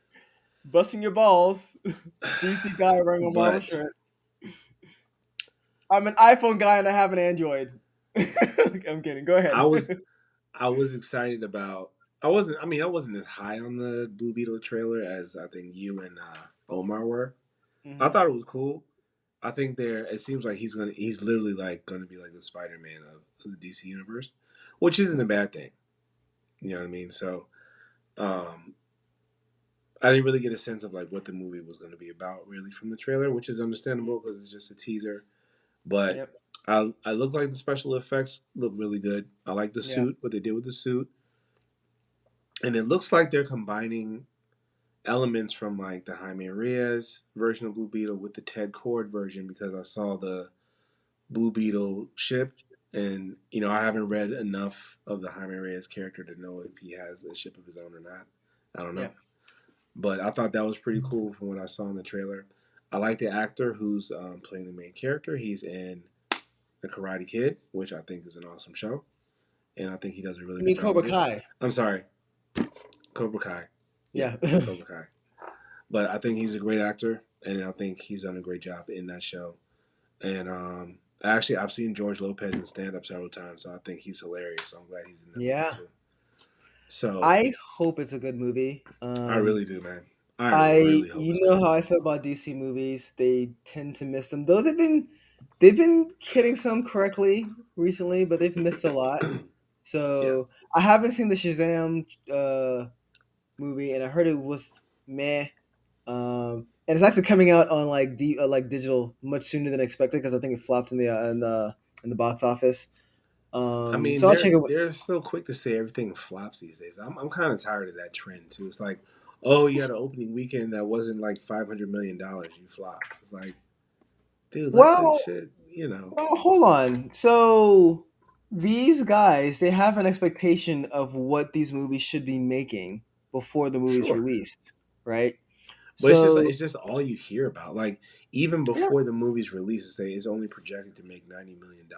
Busting your balls. DC guy wearing a Marvel But- shirt. I'm an iPhone guy and I have an Android. I'm kidding. Go ahead. I was excited about. I wasn't as high on the Blue Beetle trailer as I think you and Omar were. Mhm. I thought it was cool. I think it seems like he's literally like gonna be like the Spider-Man of the DC universe, which isn't a bad thing. You know what I mean? So, I didn't really get a sense of like what the movie was going to be about really from the trailer, which is understandable because it's just a teaser. But Yep. I look like the special effects look really good. I like the suit, what they did with the suit, and it looks like they're combining elements from like the Jaime Reyes version of Blue Beetle with the Ted Kord version because I saw the Blue Beetle ship, and I haven't read enough of the Jaime Reyes character to know if he has a ship of his own or not. I don't know. Yeah. But I thought that was pretty cool from what I saw in the trailer. I like the actor who's playing the main character. He's in The Karate Kid, which I think is an awesome show. And I think he does a really You mean good job. Cobra with it. Kai? I'm sorry. Cobra Kai. Yeah. Cobra Kai. But I think he's a great actor, and I think he's done a great job in that show. And actually, I've seen George Lopez in stand-up several times, so I think he's hilarious. So I'm glad he's in that movie too. So I hope it's a good movie. I really do, man. I really hope you it's know good. how I feel about DC movies. They tend to miss them, though they've been hitting some correctly recently, but they've missed a lot. So I haven't seen the Shazam movie, and I heard it was meh. And it's actually coming out on like digital much sooner than expected because I think it flopped in the box office. I mean, so I'll check it. they're so quick to say everything flops these days. I'm kind of tired of that trend too. It's like, oh, you had an opening weekend that wasn't like $500 million. You flopped. It's like, dude, let that shit. Well, hold on. So these guys, they have an expectation of what these movies should be making before the movie's released, right? But it's just all you hear about. Like even before the movie's released, it's only projected to make $90 million.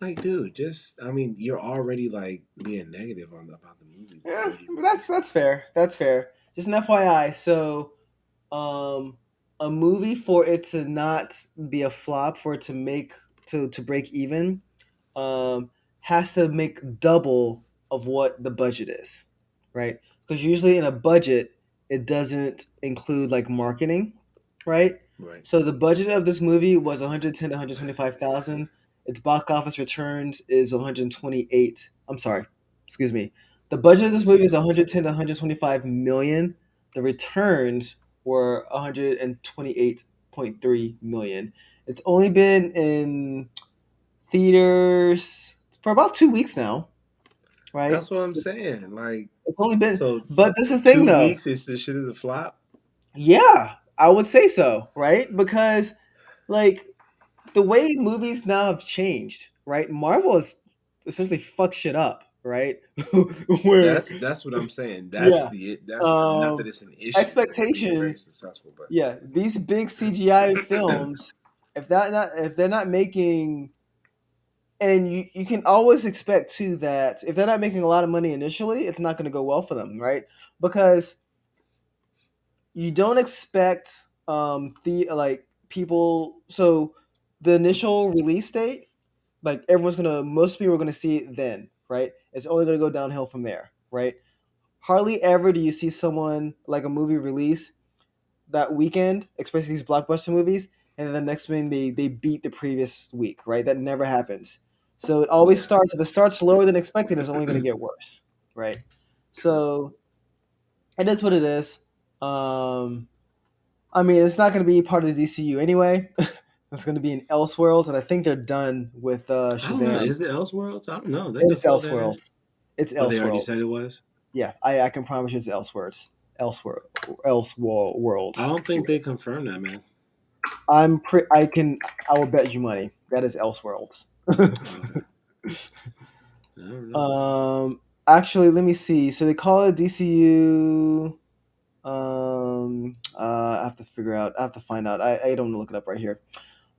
Like, dude, you're already like being negative about the movie. Yeah, that's fair. That's fair. Just an FYI. So, a movie for it to not be a flop, for it to break even, has to make double of what the budget is, right? Because usually in a budget, it doesn't include like marketing, right? Right. So the budget of this movie was 110 to 125,000. Its box office returns is 128. I'm sorry, excuse me. The budget of this movie is 110 to 125 million. The returns were 128.3 million. It's only been in theaters for about 2 weeks now, right? That's what I'm So saying. Like, it's only been, so but this is the thing two though. weeks, this shit is a flop. Yeah, I would say so, right? Because like the way movies now have changed, right? Marvel has essentially fucked shit up, right? Where That's what I'm saying. yeah, That's not that um, it's an issue because they're being expectation. very successful, but Yeah, these big CGI films, if they're not making, and you can always expect too that if they're not making a lot of money initially, it's not going to go well for them, right? Because you don't expect the like people. So the initial release date, like most people are gonna see it then, right? It's only gonna go downhill from there, right? Hardly ever do you see someone like a movie release that weekend, especially these blockbuster movies, and then the next one they beat the previous week, right? That never happens. So it always yeah. starts, if it starts lower than expected, it's only gonna get worse, right? True. So it is what it is. Um, I mean, it's not going to be part of the DCU anyway. It's going to be in Elseworlds, and I think they're done with I don't know. Shazam. Is it Elseworlds? I don't know. They could It's fold that in. Elseworlds. It's Oh, they already Elseworlds. said it was. Yeah, I can promise you it's Elseworlds. Elseworlds. I don't think they confirmed that, man. I will bet you money that is Elseworlds. Okay. I don't know. Actually, let me see. So they call it DCU. I have to figure out. I have to find out. I don't look it up right here.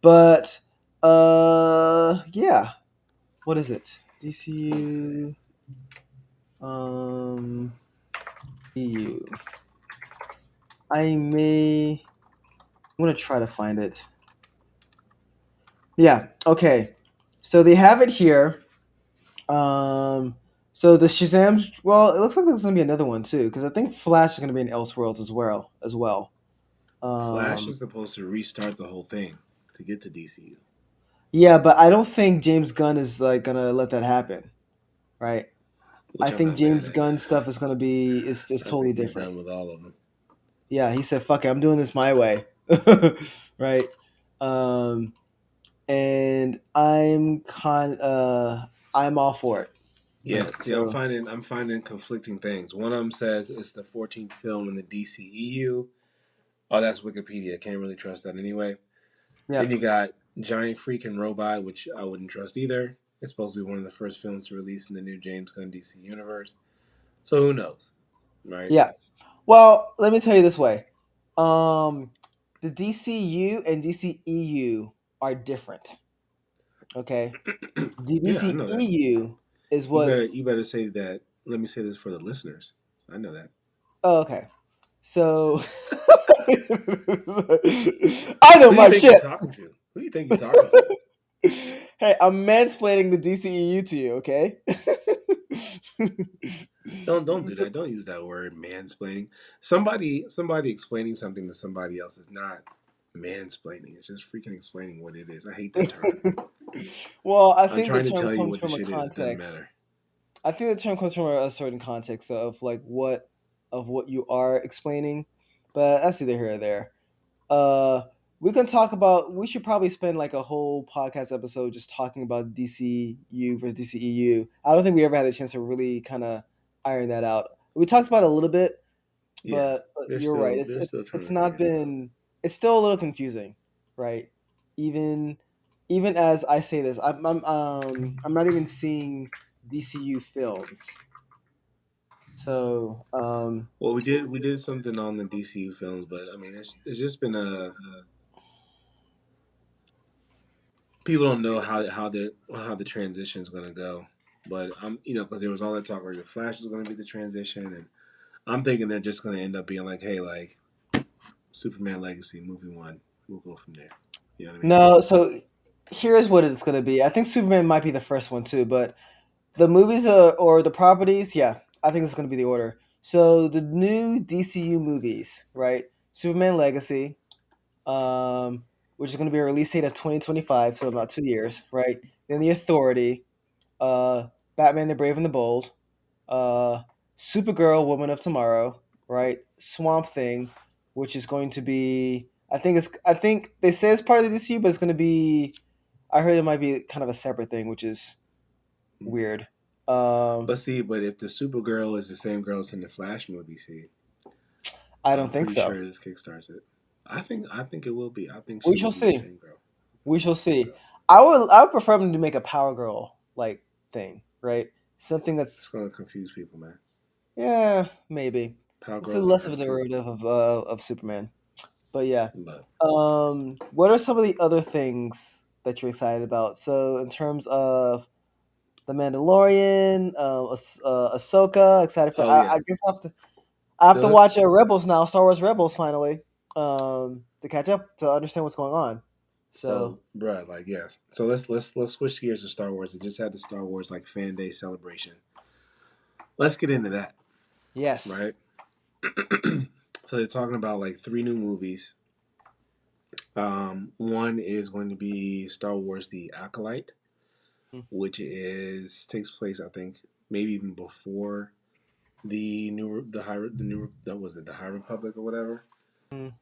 But yeah. What is it? DCU EU. I'm gonna try to find it. Yeah, okay. So they have it here. So the Shazam, well, it looks like there's gonna be another one too, because I think Flash is gonna be in Elseworlds as well. Flash Um is supposed to restart the whole thing to get to DCU, yeah, but I don't think James Gunn is like gonna let that happen, right? I which I'm think not mad James at. Gunn stuff is gonna be is I totally think he's different. done with all of them. Yeah, he said, "Fuck it, I'm doing this my way," right? Um, and I'm all for it. Yeah, Right. see, I'm So finding conflicting things. One of them says it's the 14th film in the DCEU. Oh, that's Wikipedia. Can't really trust that anyway. yeah, Then you got Giant Freaking Robot, which I wouldn't trust either. It's supposed to be one of the first films to release in the new James Gunn DC universe. So who knows, right? yeah. Well, let me tell you this way. Um, the DCU and DCEU are different. Okay, the Yeah, I know that. DCEU is what. You better say that. Let me say this for the listeners. I know that. Oh, okay. So I know Who do you my think you're shit. talking to? Who do you think you're talking to? Hey, I'm mansplaining the DCEU to you, okay? Don't do that. Don't use that word, mansplaining. Somebody explaining something to somebody else is not mansplaining. It's just freaking explaining what it is. I hate that term. Well, I I'm think the trying to term tell you comes what the from a shit is. It doesn't context. matter. I think the term comes from a certain context of like what you are explaining, but that's either here or there. Uh, we can talk about. We should probably spend like a whole podcast episode just talking about DCU versus DCEU. I don't think we ever had a chance to really kind of iron that out. We talked about it a little bit, Yeah, but you're right. they're still trying It's to not figure it out. been. It's still a little confusing, right? Even even as I say this, I'm not even seeing DCU films. So Well, we did something on the DCU films, but I mean, it's just been a people don't know how the transition is going to go. But I'm because there was all that talk where the Flash is going to be the transition, and I'm thinking they're just going to end up being like, hey, like Superman Legacy movie 1, we'll go from there. You know what I mean? no, so here's what it's going to be. I think Superman might be the first one too, but the movies or the properties, yeah, I think it's going to be the order. So the new DCU movies, right? Superman Legacy, um, which is going to be a release date of 2025, so about 2 years, right? Then the Authority, uh, Batman the Brave and the Bold, uh, Supergirl, Woman of Tomorrow, right? Swamp Thing, which is going to be, I think they say it's part of the DCU, but it's going to be. I heard it might be kind of a separate thing, which is weird. But see, but if the Supergirl is the same girl as in the Flash movie, see, I don't I'm think pretty so. sure this kickstarts it. I think it will be. I think We she shall will be the see. same girl. We shall see. Supergirl. I would prefer them to make a Power Girl like thing, right? Something It's that's gonna confuse people, man. yeah, maybe. Power It's Girl a can less of a hurt too. derivative of Superman. But yeah. But What are some of the other things that you're excited about? So in terms of The Mandalorian, Ahsoka, excited for. oh yeah, I guess I have to let's watch Rebels now, Star Wars Rebels finally, to catch up to understand what's going on. So so bruh, like yes. So let's switch gears to Star Wars. It just had the Star Wars like fan day celebration. Let's get into that, yes, right? So they're talking about like 3 new movies. One is going to be Star Wars: The Acolyte, which is takes place, I think, maybe even before the new that was it the High Republic or whatever. Mm.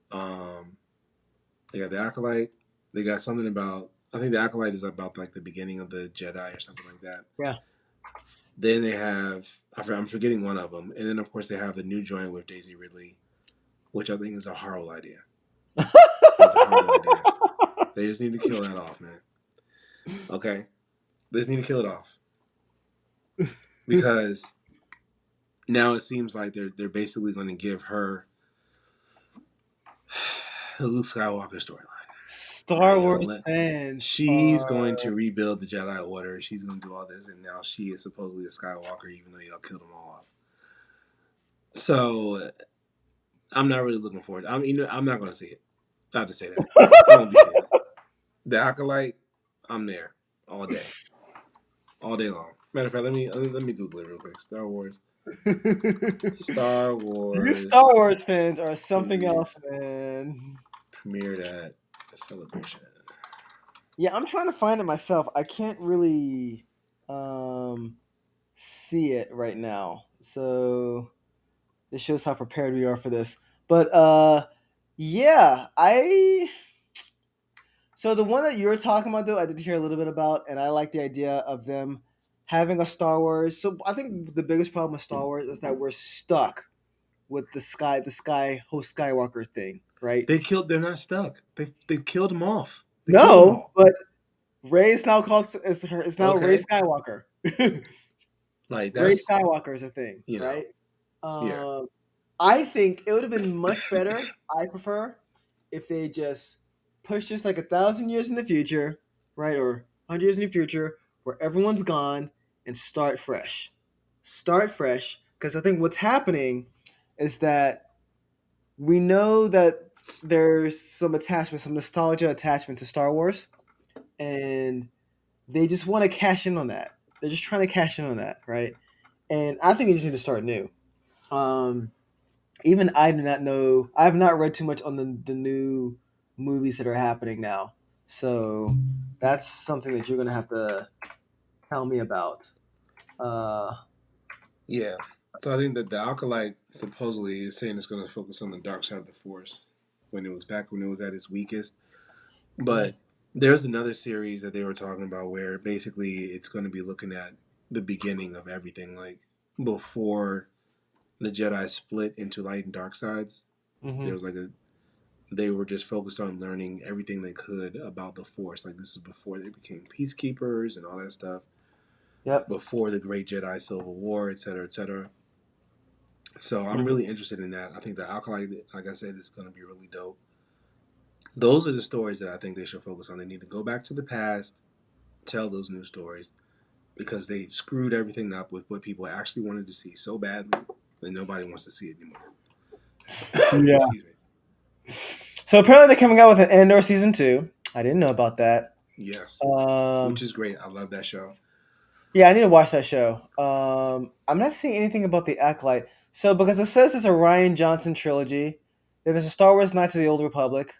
They got the Acolyte. They got something about, I think the Acolyte is about like the beginning of the Jedi or something like that. Yeah. Then they have, I'm forgetting one of them, and then of course they have the new joint with Daisy Ridley, which I think is a horrible idea. It's a horrible idea. They just need to kill that off, man. Okay, they just need to kill it off because now it seems like they're basically going to give her the Luke Skywalker storyline. Star Wars fans. She's going to rebuild the Jedi Order. She's going to do all this, and now she is supposedly a Skywalker, even though y'all killed them all off. So I'm not really looking forward. I'm not going to see it. I have to say that. I won't be seeing it. The Acolyte, I'm there all day long. Matter of fact, let me Google it real quick. Star Wars. You Star Wars fans are something else, man. Premiered at Celebration. Yeah, I'm trying to find it myself. I can't really see it right now. So this shows how prepared we are for this. But yeah, so the one that you're talking about though, I did hear a little bit about, and I like the idea of them having a Star Wars. So I think the biggest problem with Star Wars is that we're stuck with the Sky host Skywalker thing, right? They're not stuck. They killed them off. No, but Rey is now it's now Okay. Rey Skywalker. Like Rey that's Skywalker is a thing, you know, right? yeah. I think it would have been much better. I prefer if they just pushed us like 1,000 years in the future, right, or 100 years in the future, where everyone's gone and start fresh. Start fresh, because I think what's happening is that we know that there's some attachment, some nostalgia attachment to Star Wars, and they just want to cash in on that. They're just trying to cash in on that, right? And I think they just need to start new. Even I do not know. I have not read too much on the new movies that are happening now. So that's something that you're gonna have to tell me about. Yeah. So I think that the Acolyte supposedly is saying it's going to focus on the dark side of the Force when it was at its weakest. But there's another series that they were talking about where basically it's going to be looking at the beginning of everything, like before the Jedi split into light and dark sides. Mm-hmm. There was like they were just focused on learning everything they could about the Force. Like this is before they became peacekeepers and all that stuff. Yep. Before the Great Jedi Civil War, et cetera, et cetera. So I'm really interested in that. I think the Acolyte, like I said, is going to be really dope. Those are the stories that I think they should focus on. They need to go back to the past, tell those new stories, because they screwed everything up with what people actually wanted to see so badly that nobody wants to see it anymore. Yeah. Excuse me. So apparently they're coming out with an Andor season 2. I didn't know about that. Yes, which Um, is great. I love that show. yeah, I need to watch that show. I'm not seeing anything about the Acolyte. So because it says it's a Ryan Johnson trilogy, then there's a Star Wars Knights of the Old Republic.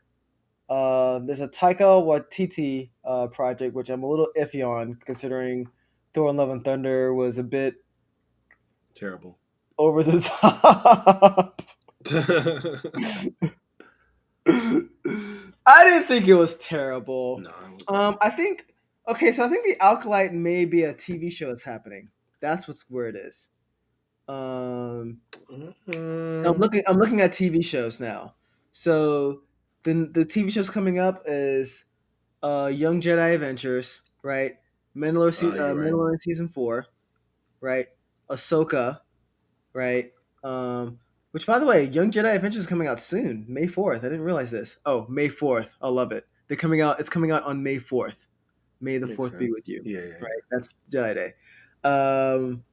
There's a Taika Waititi project, which I'm a little iffy on, considering Thor: Love and Thunder was a bit Terrible. over the top. I didn't think it was terrible. No, it was not. I think okay, so I think the Alkalite may be a TV show that's happening. That's where it is. Um, so Mm, I'm looking at TV shows now. So the TV shows coming up is Young Jedi Adventures, right? you're right. Mandalorian season 4, right? Ahsoka, right? Which by the way, Young Jedi Adventures is coming out soon, May 4th. I didn't realize this. Oh, May 4th. I love it. They're coming out. It's coming out on May 4th. May the Makes 4th be sense. with you. Yeah, yeah, yeah. Right. That's Jedi Day. Um,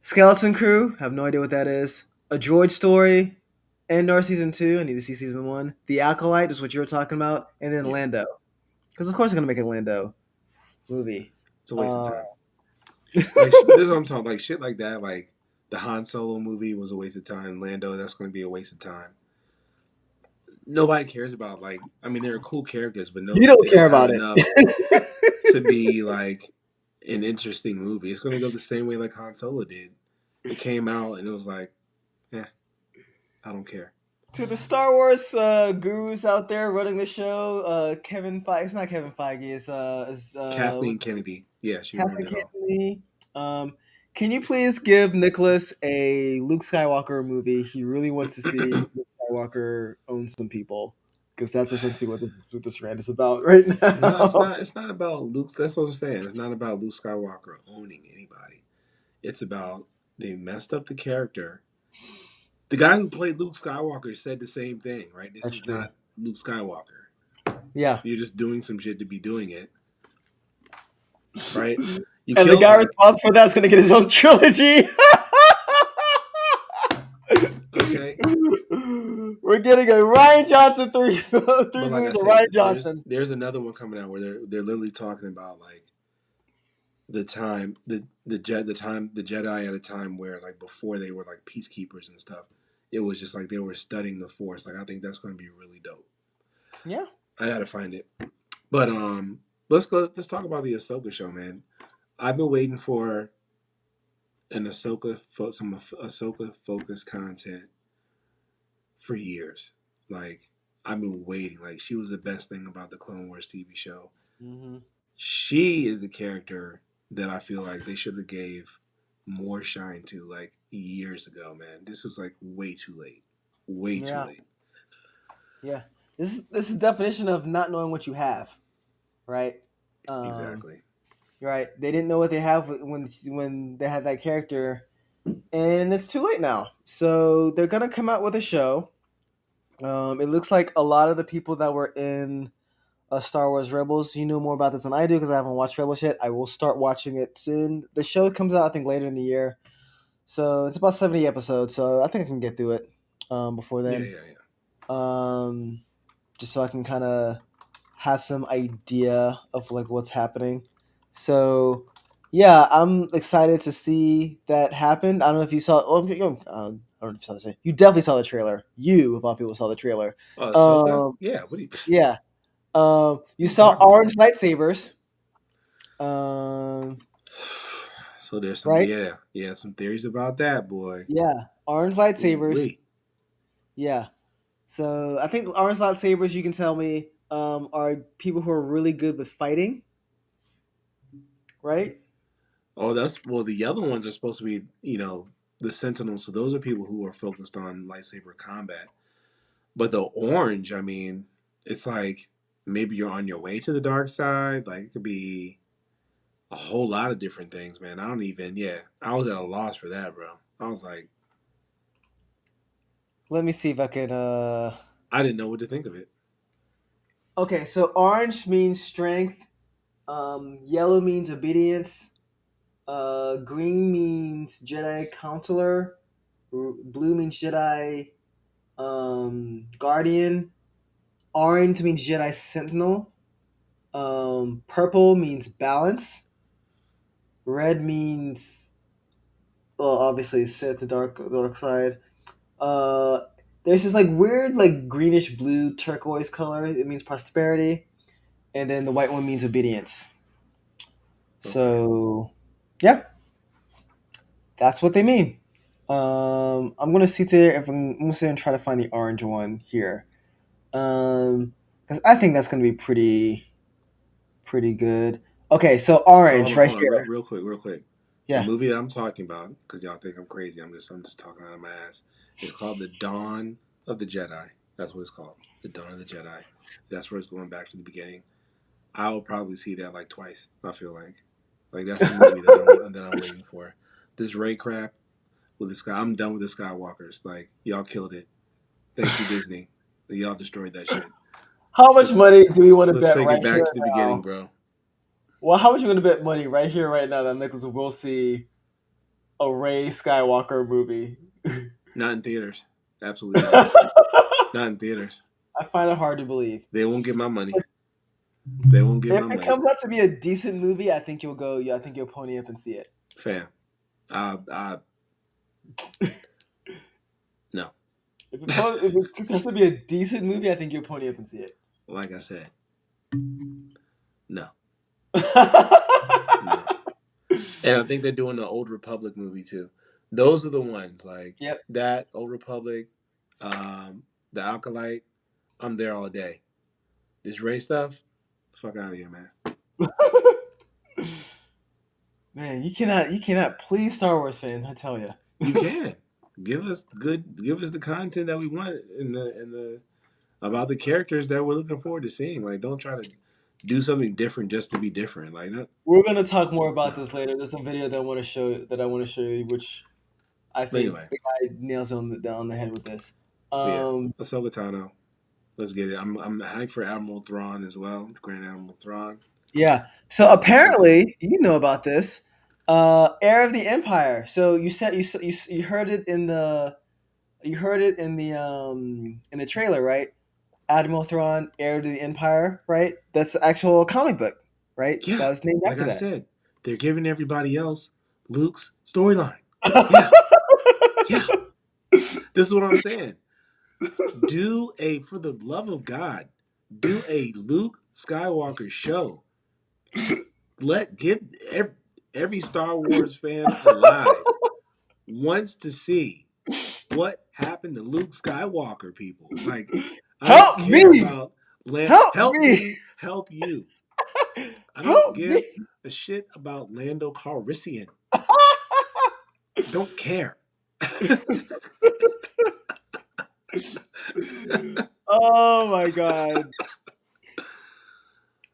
Skeleton Crew. Have no idea what that is. A Droid Story. Endor season 2. I need to see season 1. The Acolyte is what you were talking about, and then Yeah. Lando. Because of course they're gonna make a Lando movie. It's a waste of Uh, time. Like this is what I'm talking. Like shit like that. Like the Han Solo movie was a waste of time. Lando, that's going to be a waste of time. Nobody cares about like. I mean, they're cool characters, but no, you don't they care don't have about enough it. to be like an interesting movie. It's going to go the same way like Han Solo did. It came out and it was like, yeah, I don't care. To the Star Wars gurus out there running the show, Kevin Feige. It's not Kevin Feige. It's Kathleen Kennedy, yeah, she ruined Kathleen it all. Kennedy. Can you please give Nicholas a Luke Skywalker movie? He really wants to see Luke Skywalker own some people, because that's essentially what this rant is about right now. No, it's not. It's not about Luke. That's what I'm saying. It's not about Luke Skywalker owning anybody. It's about they messed up the character. The guy who played Luke Skywalker said the same thing, right? This That's is true. not Luke Skywalker. Yeah. You're just doing some shit to be doing it, right? You And the killed guy like, responsible for that's gonna get his own trilogy. okay, We're getting a Ryan Johnson three but like I movies of said, Ryan Johnson. there's another one coming out where they're literally talking about like the time the Jedi at a time where like before they were like peacekeepers and stuff. It was just like they were studying the Force. Like I think that's going to be really dope. Yeah. I gotta find it. But let's go. Let's talk about the Ahsoka show, man. I've been waiting for some Ahsoka focused content for years. Like I've been waiting. Like she was the best thing about the Clone Wars TV show. Mm-hmm. She is the character that I feel like they should have gave more shine to like years ago, man. This was like way too late. Way too Yeah. late. Yeah. This is definition of not knowing what you have, right? Exactly. Right. They didn't know what they have when they had that character, and it's too late now. So they're gonna come out with a show. It looks like a lot of the people that were in Star Wars Rebels. You know more about this than I do because I haven't watched Rebels yet. I will start watching it soon. The show comes out I think later in the year, so it's about 70 episodes. So I think I can get through it before Yeah, then. yeah, yeah. Just so I can kind of have some idea of like what's happening. So yeah, I'm excited to see that happen. I don't know if you saw. Oh, I don't know if you saw this. You definitely saw the trailer. You of all people saw the trailer. Oh, Ahsoka? Um, Yeah. What do you? yeah. You What are you saw talking orange lightsabers. So there's some Right? some theories about that, boy. Yeah, orange lightsabers. Wait. Yeah. So I think orange lightsabers, you can tell me, are people who are really good with fighting, right? Oh, the other ones are supposed to be, the Sentinels. So those are people who are focused on lightsaber combat. But the orange, I mean, it's like maybe you're on your way to the dark side. Like it could be a whole lot of different things, man. I was at a loss for that, bro. I was like, Let me see if I can. I didn't know what to think of it. Okay, so orange means strength. Yellow means obedience. Green means Jedi counselor. Blue means Jedi guardian. Orange means Jedi sentinel. Purple means balance. Red means, well, obviously Sith, the dark side. Uh, there's this like weird like greenish blue turquoise color. It means prosperity, and then the white one means obedience. So, yeah, that's what they mean. I'm gonna see there if I'm gonna sit and try to find the orange one here. Because I think that's gonna be pretty good. Okay, so So orange right hold on, here. real quick. The Yeah. movie that I'm talking about, because y'all think I'm crazy, I'm just talking out of my ass. It's called The Dawn of the Jedi. That's what it's called. The Dawn of the Jedi. That's where it's going back to the beginning. I will probably see that like twice. I feel like that's the movie that I'm waiting for. This Ray crap with this guy. I'm done with the Skywalkers. Like y'all killed it. Thank you Disney. Y'all destroyed that shit. How much money do we want to Let's bet take right it back here to the now? beginning, bro. Well, how much are you going to bet money right here, right now that Nicholas will see a Rey Skywalker movie? Not in theaters. Absolutely not. Not in theaters. I find it hard to believe. They won't get my money. They won't get If my it money. comes out to be a decent movie, I think you'll go. I think you'll pony up and see it. Fam. No. If it comes to be a decent movie, I think you'll pony up and see it. Like I said. No. No. And I think they're doing the Old Republic movie too. Those are the ones like Yep. that Old Republic, the Acolyte. I'm there all day. This Ray stuff, fuck out of here, man. Man, you cannot please Star Wars fans. I tell you, You can give us the content that we want in the about the characters that we're looking forward to seeing. Like, don't try to do something different just to be different. Like, not, we're gonna talk more about this later. There's a video that I want to show you, which I think anyway, the guy nails it on the head with this. Ahsoka Tano. Let's get it. I'm hyped for Admiral Thrawn as well. Grand Admiral Thrawn. Yeah. So apparently, you know about this. Heir of the Empire. So you said you heard it in the in the trailer, right? Admiral Thrawn, Heir to the Empire, right? That's the actual comic book, right? Yeah, That was named like after I that. said, they're giving everybody else Luke's storyline. Yeah, yeah. This is what I'm saying. For the love of God, do a Luke Skywalker show. Give every Star Wars fan alive wants to see what happened to Luke Skywalker. People like, I Help don't care me! about Help me! help you. I don't Help give me! a shit about Lando Calrissian. Don't care. Oh my god.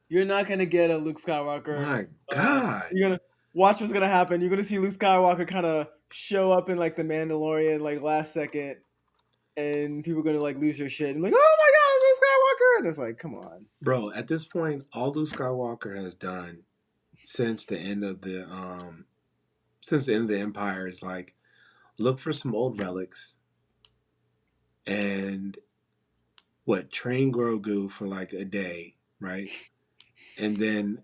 You're not gonna get a Luke Skywalker. My God. You're gonna watch what's gonna happen. You're gonna see Luke Skywalker kind of show up in like the Mandalorian like last second, and people are gonna like lose their shit and like, oh my god, it's Luke Skywalker! And it's like, come on, bro. At this point, all Luke Skywalker has done since the end of the Empire is like look for some old relics and train Grogu for like a day, right? And then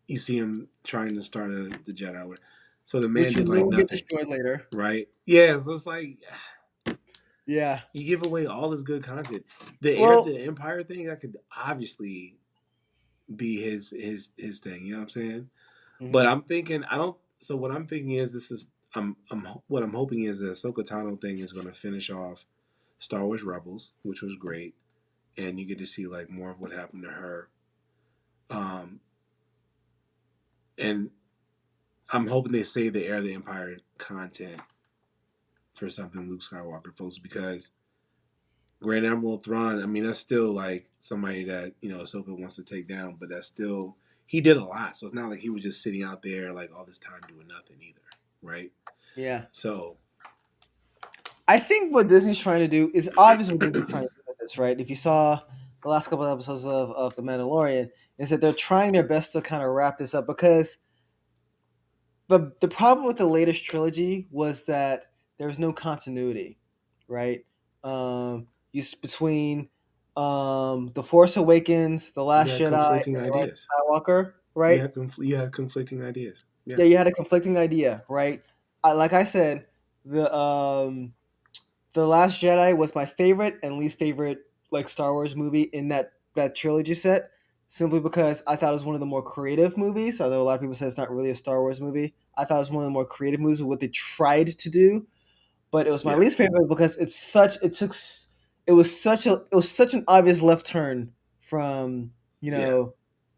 you see him trying to start the Jedi. So the man did like nothing. Get destroyed later, right? Yeah, so it's like, yeah, you give away all this good content. The Heir of the Empire thing, that could obviously be his thing. You know what I'm saying? Mm-hmm. But I'm thinking, So what I'm thinking is what I'm hoping is the Ahsoka Tano thing is going to finish off Star Wars Rebels, which was great, and you get to see like more of what happened to her. And I'm hoping they save the Heir of the Empire content for something Luke Skywalker folks, because Grand Admiral Thrawn, I mean, that's still like somebody that, Ahsoka wants to take down, but that's still, he did a lot. So it's not like he was just sitting out there like all this time doing nothing either, right? Yeah. So I think what Disney's trying to do is obviously Disney's trying to do with this, right? If you saw the last couple of episodes of The Mandalorian, is that they're trying their best to kind of wrap this up, because the problem with the latest trilogy was that there was no continuity, right? Between The Force Awakens, The You Last had Jedi, conflicting and The Rise ideas. of Skywalker, You right? had you had conflicting ideas. Yeah. Yeah, you had a conflicting idea, right? Like I said, the Last Jedi was my favorite and least favorite like Star Wars movie in that trilogy set, simply because I thought it was one of the more creative movies. Although a lot of people say it's not really a Star Wars movie, I thought it was one of the more creative movies with what they tried to do. But it was my Yeah. least favorite because it was such an obvious left turn from Yeah.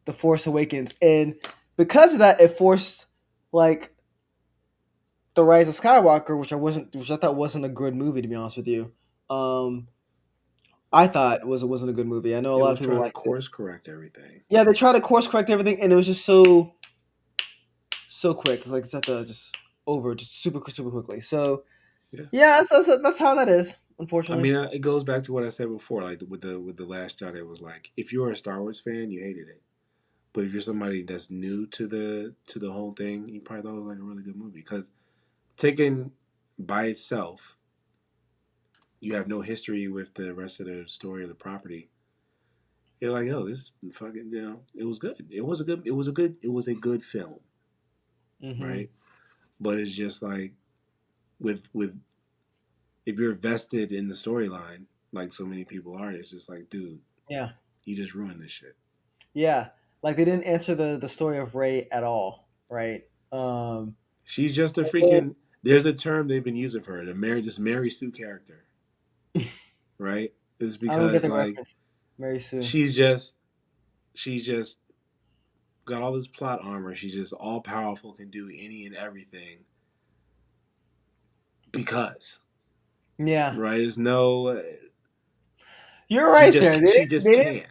the Force Awakens, and because of that, it forced like the Rise of Skywalker, which I thought wasn't a good movie, to be honest with you. Um, I thought it wasn't a good movie. I know a It lot was of people trying to liked it. course correct everything. Yeah, they tried to course correct everything, and it was just so quick. Like it's at the just over just super quickly. So Yeah. yeah, that's how that is. I Unfortunately, mean, it goes back to what I said before. Like with the Last Jedi, it was like if you're a Star Wars fan, you hated it. But if you're somebody that's new to the whole thing, you probably thought it was like a really good movie. Because taken by itself, you have no history with the rest of the story of the property. You're like, oh, this fucking, it was good. It was a good film, hmm right? But it's just like with if you're vested in the storyline, like so many people are, it's just like, dude, yeah, you just ruined this shit. yeah. Like they didn't answer the story of Rey at all, right? She's just a freaking. There's a term they've been using for her, this Mary Sue character, right? It's I don't get because the like reference. Mary Sue. she's just got all this plot armor. She's just all powerful, can do any and everything because Yeah, right. There's no. you're right there. She just can.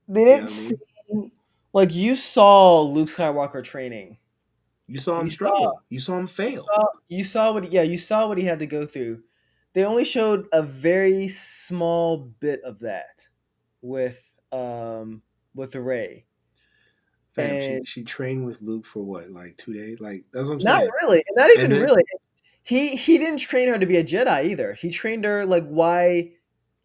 They You know didn't what I see mean? like you saw Luke Skywalker training. You saw You him saw struggle. You saw him fail. you saw what you saw what he had to go through. They only showed a very small bit of that with with Rey. Fam, And she trained with Luke for what, like 2 days? Like that's what I'm not saying. really, not And even then really. He didn't train her to be a Jedi either. He trained her like why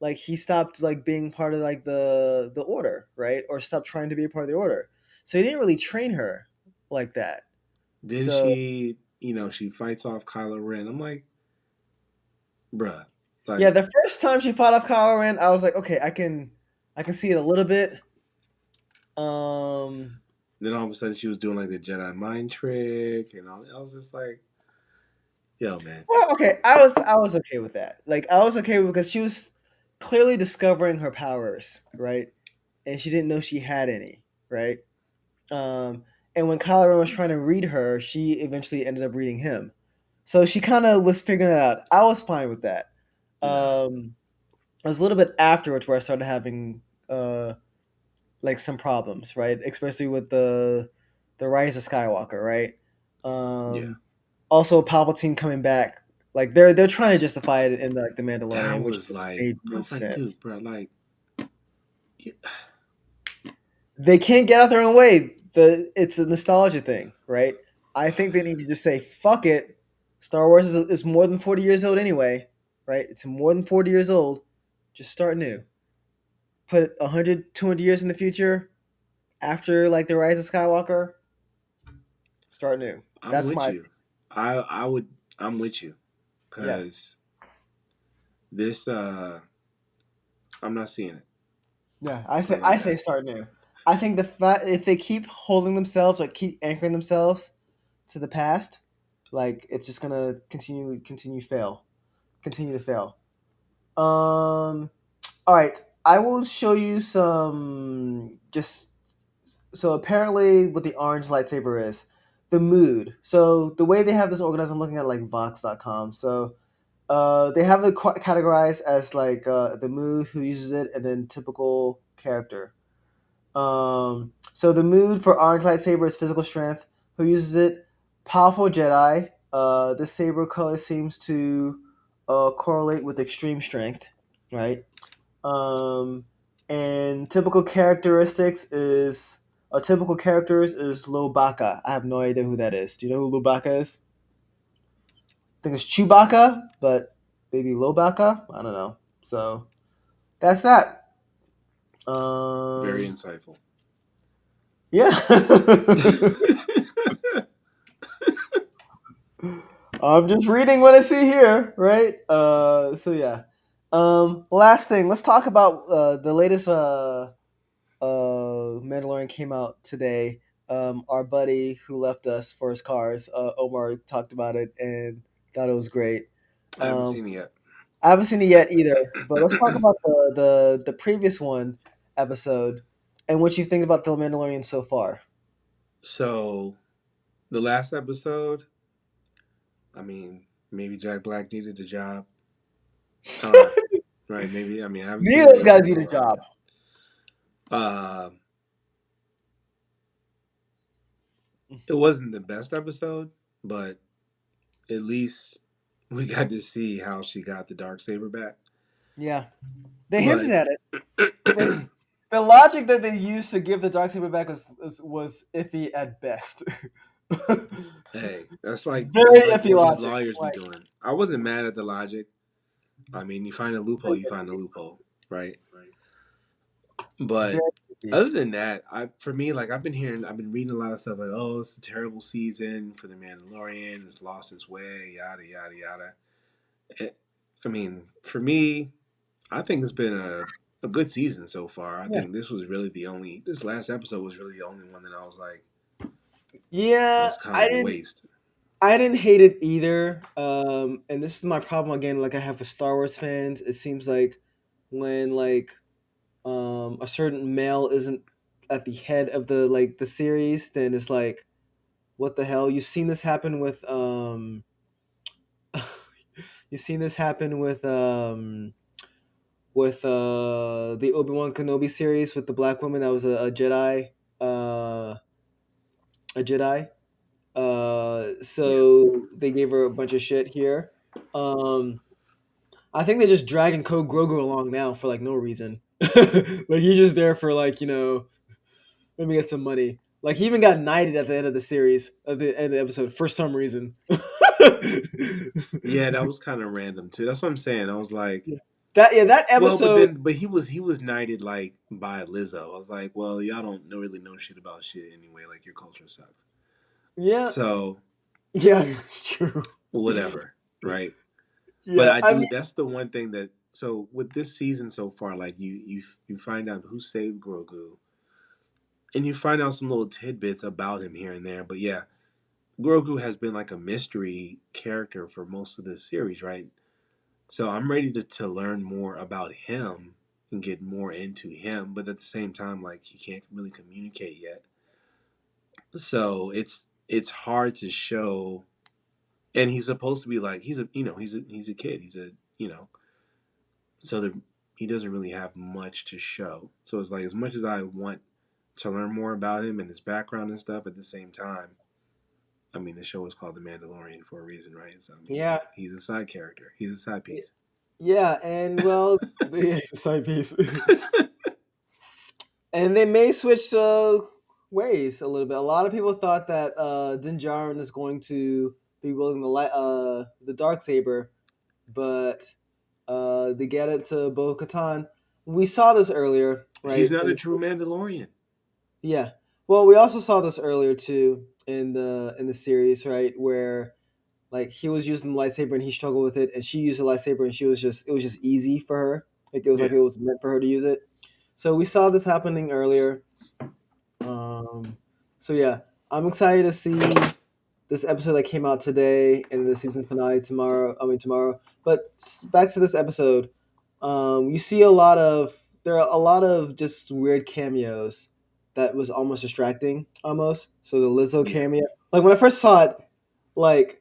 like he stopped like being part of like the order, right? Or stopped trying to be a part of the order. So he didn't really train her like that. then So she fights off Kylo Ren. I'm like, bruh, yeah, like the first time she fought off Kylo Ren, I was like, okay, I can see it a little bit. Um then all of a sudden she was doing like the Jedi mind trick and all. I was just like, yo, man. well, okay, I was okay with that. Like I was okay with because she was clearly discovering her powers, right? And she didn't know she had any, right? And when Kylo Ren was trying to read her, she eventually ended up reading him. So she kind of was figuring it out. I was fine with that. Nah. It was a little bit afterwards where I started having like some problems, right? Especially with the Rise of Skywalker, right? Yeah. Also, Palpatine coming back, like they're trying to justify it in like the That Mandalorian, which was just like, made I no was like, dude, sense. bro, like, They can't get out their own way. It's a nostalgia thing, right? I think they need to just say fuck it. Star Wars is more than 40 years old anyway, right? It's more than 40 years old. Just start new. Put 100, 200 years in the future after like the Rise of Skywalker. Start new. I'm That's with my you. I would, I'm with you, yeah. cause this, I'm not seeing it. Yeah, I'm I like, say start new. I think the fact if they keep holding themselves or keep anchoring themselves to the past, like it's just gonna continue to fail. All right, I will show you some just so apparently what the orange lightsaber is the mood. So the way they have this organized, I'm looking at like Vox.com. So they have it categorized as like the mood, who uses it, and then typical character. So the mood for orange lightsaber is physical strength. Who uses it? Powerful Jedi. This saber color seems to correlate with extreme strength, right? Um, and typical characteristics is typical characters is Lobaka. I have no idea who that is. Do you know who Lobaka is? I think it's Chewbacca, but maybe Lobaka. I don't know. So that's that. Very insightful. Yeah. I'm just reading what I see here, right? So yeah. Last thing, let's talk about the latest Mandalorian came out today. Our buddy who left us for his cars, Omar, talked about it and thought it was great. I haven't seen it yet. I haven't seen it yet either, but let's talk about the previous one episode and what you think about the Mandalorian so far. So, the last episode, I mean, maybe Jack Black needed the job. Right? Maybe. I mean, I haven't seen Neither of those it guys need a job. It wasn't the best episode, but at least we got to see how she got the Darksaber back. Yeah, they hinted at it. The logic that they used to give the Darksaber back was iffy at best. Hey, that's like Very that's iffy what these logic. lawyers be doing. I wasn't mad at the logic. I mean, you find a loophole, you find a loophole, right? But other than that, for me, like I've been reading a lot of stuff like, oh, it's a terrible season for the Mandalorian. It's lost its way, yada yada yada. I mean, for me, I think it's been a good season so far. I think this last episode was really the only one that I was like, yeah, that's kind of a waste. I didn't hate it either. And this is my problem again, like I have with Star Wars fans. It seems like when like a certain male isn't at the head of the series, then it's like, what the hell? You've seen this happen with you've seen this happen with the Obi-Wan Kenobi series with the black woman that was a Jedi. A Jedi. So they gave her a bunch of shit here. I think they're just dragging Code Grogu along now for like no reason. Like he's just there for like, let me get some money. Like he even got knighted at the end of the series, at the end of the episode, for some reason. Yeah, that was kind of random too. That's what I'm saying. I was like, that episode. Well, but he was knighted like by Lizzo. I was like, well, y'all don't really know shit about shit anyway. Like your culture sucks. Yeah. So. Yeah, true. Whatever, right? Yeah, but that's the one thing that. So with this season so far, like you find out who saved Grogu, and you find out some little tidbits about him here and there. But yeah, Grogu has been like a mystery character for most of this series, right? So I'm ready to learn more about him and get more into him, but at the same time, like he can't really communicate yet. So it's hard to show, and he's supposed to be like he's a kid, so he doesn't really have much to show. So it's like as much as I want to learn more about him and his background and stuff, at the same time, I mean the show is called The Mandalorian for a reason, right? So, I mean, he's a side character. He's a side piece. Yeah, and well, he's a side piece. And they may switch ways a little bit. A lot of people thought that Din Djarin is going to be wielding the Darksaber, but they get it to Bo-Katan. We saw this earlier, right? He's not a true Mandalorian. Yeah. Well, we also saw this earlier too in the series, right? Where like he was using the lightsaber and he struggled with it, and she used the lightsaber and it was just easy for her. Like it was meant for her to use it. So we saw this happening earlier. So yeah, I'm excited to see this episode that came out today and the season finale tomorrow. But back to this episode, you see there are a lot of just weird cameos that was almost distracting, almost. So the Lizzo cameo, like when I first saw it, like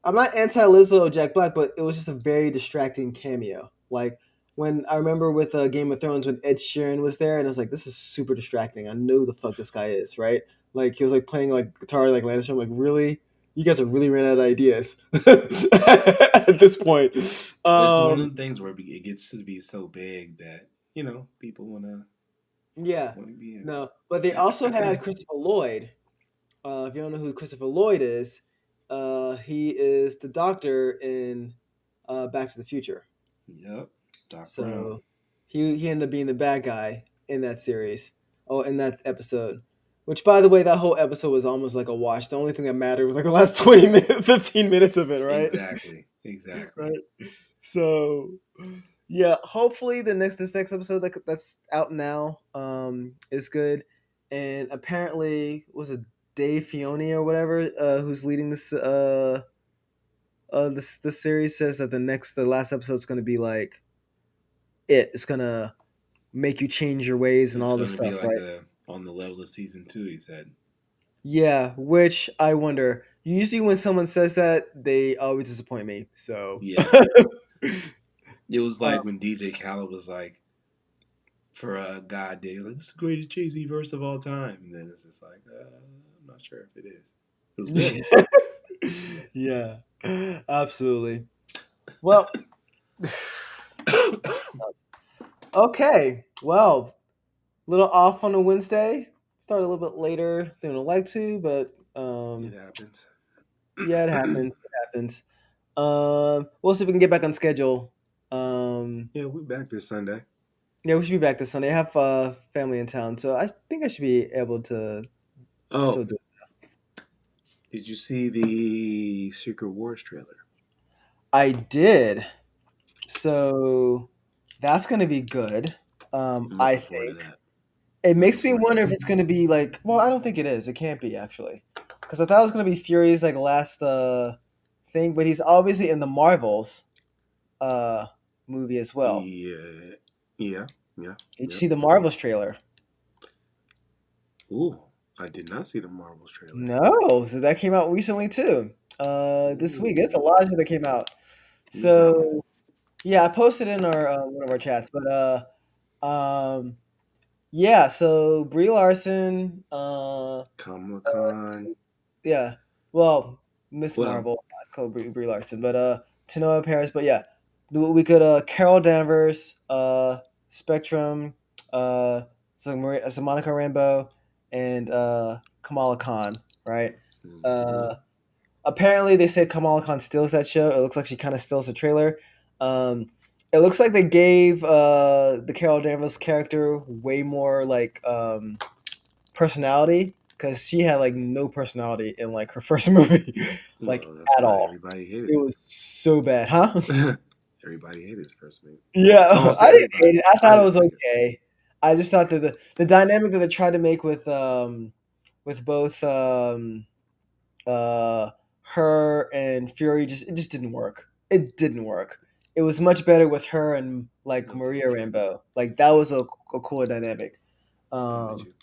I'm not anti-Lizzo or Jack Black, but it was just a very distracting cameo. Like when I remember with Game of Thrones when Ed Sheeran was there, and I was like, this is super distracting. I know who the fuck this guy is, right? Like he was like playing like guitar like Lannister. I'm like, really? You guys have really ran out of ideas at this point. It's one of the things where it gets to be so big that people want to. Yeah. No, but they also had Christopher Lloyd. If you don't know who Christopher Lloyd is, he is the Doctor in Back to the Future. Yep. Doc so Brown. he ended up being the bad guy in that series. Oh, in that episode. Which, by the way, that whole episode was almost like a wash. The only thing that mattered was like the last 20 minutes, 15 minutes of it, right? Exactly. Right. So, yeah, hopefully this next episode that's out now is good. And apparently, was it Dave Filoni or whatever who's leading this series says that the last episode is going to be like it's going to make you change your ways and It's all going this to be stuff, like right? on the level of season 2, he said. Yeah, which I wonder. Usually when someone says that, they always disappoint me. So Yeah. It was like when DJ Khaled was like, for God Day, like, this is the greatest Jay-Z verse of all time. And then it's just like, I'm not sure if it is. It was good. yeah, absolutely. Well, okay. Well, a little off on a Wednesday. Started a little bit later than I'd like to, but It happens. yeah, it happens. It happens. We'll see if we can get back on schedule. Yeah, we're back this Sunday. Yeah, we should be back this Sunday. I have family in town, so I think I should be able to still Oh, do it. did you see the Secret Wars trailer? I did. So that's going to be good. I'm I looking forward to think. that. It makes me Looking forward wonder to if it's going to be like, well, I don't think it is. It can't be actually. Because I thought it was going to be Fury's like last thing, but he's obviously in the Marvels movie as well. Yeah. Did you see the Marvels trailer? Ooh, I did not see the Marvels trailer. No, so that came out recently too. This week. There's a lot of shit that came out. You tell me. So yeah, I posted in our one of our chats, but yeah. So Brie Larson, Kamala Khan. yeah. Well, Miss Well, Marvel, not called Brie Larson, but Tanoa Paris. But yeah, we could Carol Danvers, Spectrum, so Monica Rambeau, and Kamala Khan, right? mhm. Apparently they said Kamala Khan steals that show. It looks like she kind of steals the trailer. It looks like they gave the Carol Danvers character way more like personality because she had like no personality in like her first movie, like Well, that's at why all. everybody hated It was so bad, huh? it. Everybody hated the first movie. Yeah, Almost I didn't everybody. hate it. I thought it was didn't hate okay. I just thought that the dynamic that they tried to make with both her and Fury it just didn't work. It didn't work. It was much better with her and like Okay. Maria Rambeau. Like that was a cooler dynamic I'm with you.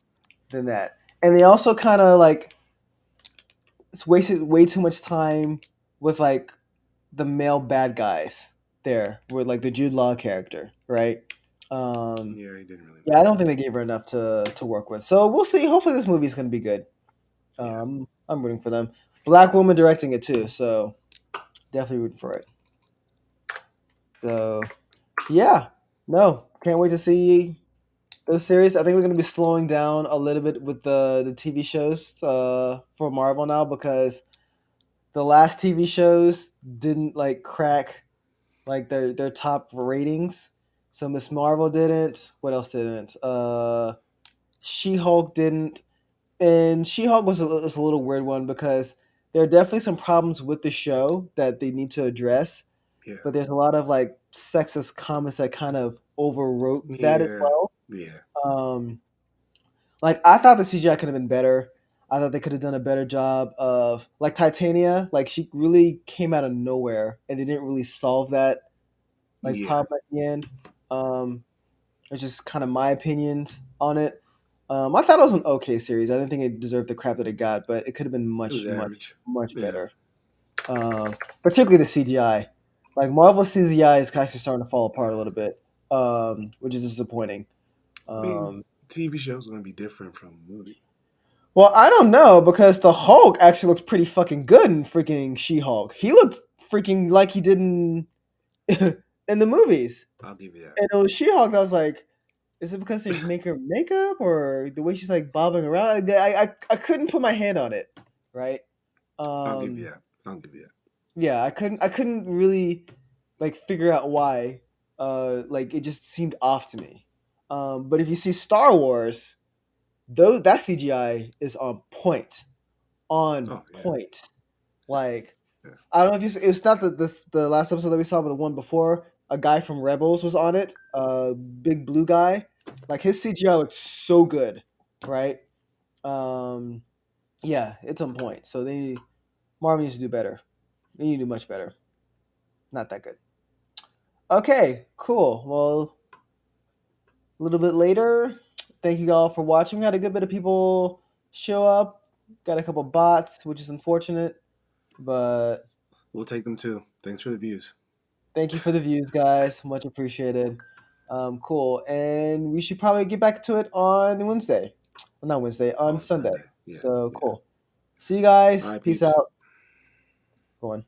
than that. And they also kind of like it's wasted way too much time with like the male bad guys there with like the Jude Law character, right? Yeah, he didn't really. Yeah, I don't think they gave her enough to work with. So we'll see. Hopefully this movie is going to be good. Yeah. I'm rooting for them. Black woman directing it too, so definitely rooting for it. So yeah, no, can't wait to see those series. I think we're going to be slowing down a little bit with the TV shows for Marvel now because the last TV shows didn't like crack like their top ratings. So Miss Marvel didn't. What else didn't? She-Hulk didn't. And She-Hulk was was a little weird one because there are definitely some problems with the show that they need to address. Yeah. But there's a lot of like sexist comments that kind of overwrote that as well. Yeah. Like I thought the CGI could have been better. I thought they could have done a better job of like Titania. Like she really came out of nowhere, and they didn't really solve that like Yeah. problem at the end. It's just kind of my opinions on it. I thought it was an okay series. I didn't think it deserved the crap that it got, but it could have been It much, was much, average. much Yeah. better. Particularly the CGI. Like Marvel CGI is actually starting to fall apart a little bit, which is disappointing. I mean, TV show's gonna be different from a movie. Well, I don't know because the Hulk actually looks pretty fucking good in freaking She-Hulk. He looked freaking like he did in in the movies. I'll give you that. And it was She-Hulk that was like, is it because they make her makeup or the way she's like bobbing around? I couldn't put my hand on it, right? I'll give you that. I'll give you that. Yeah, I couldn't really like figure out why. Like it just seemed off to me. But if you see Star Wars, that CGI is on point. On Oh, yeah. point. Like, Yeah. I don't know if it's not the last episode that we saw, but the one before, a guy from Rebels was on it. Big blue guy. Like, his CGI looks so good, right? Yeah, it's on point. So Marvel needs to do better. They need to do much better. Not that good. Okay, cool. Well, a little bit later. Thank you all for watching. We had a good bit of people show up. Got a couple bots, which is unfortunate, but We'll take them too. Thanks for the views. thank you for the views, guys. Much appreciated. Cool. And we should probably get back to it on Wednesday. Well, not Wednesday, on Sunday. Yeah, So yeah. cool. See you guys. All right, Peace peeps. out. Go on.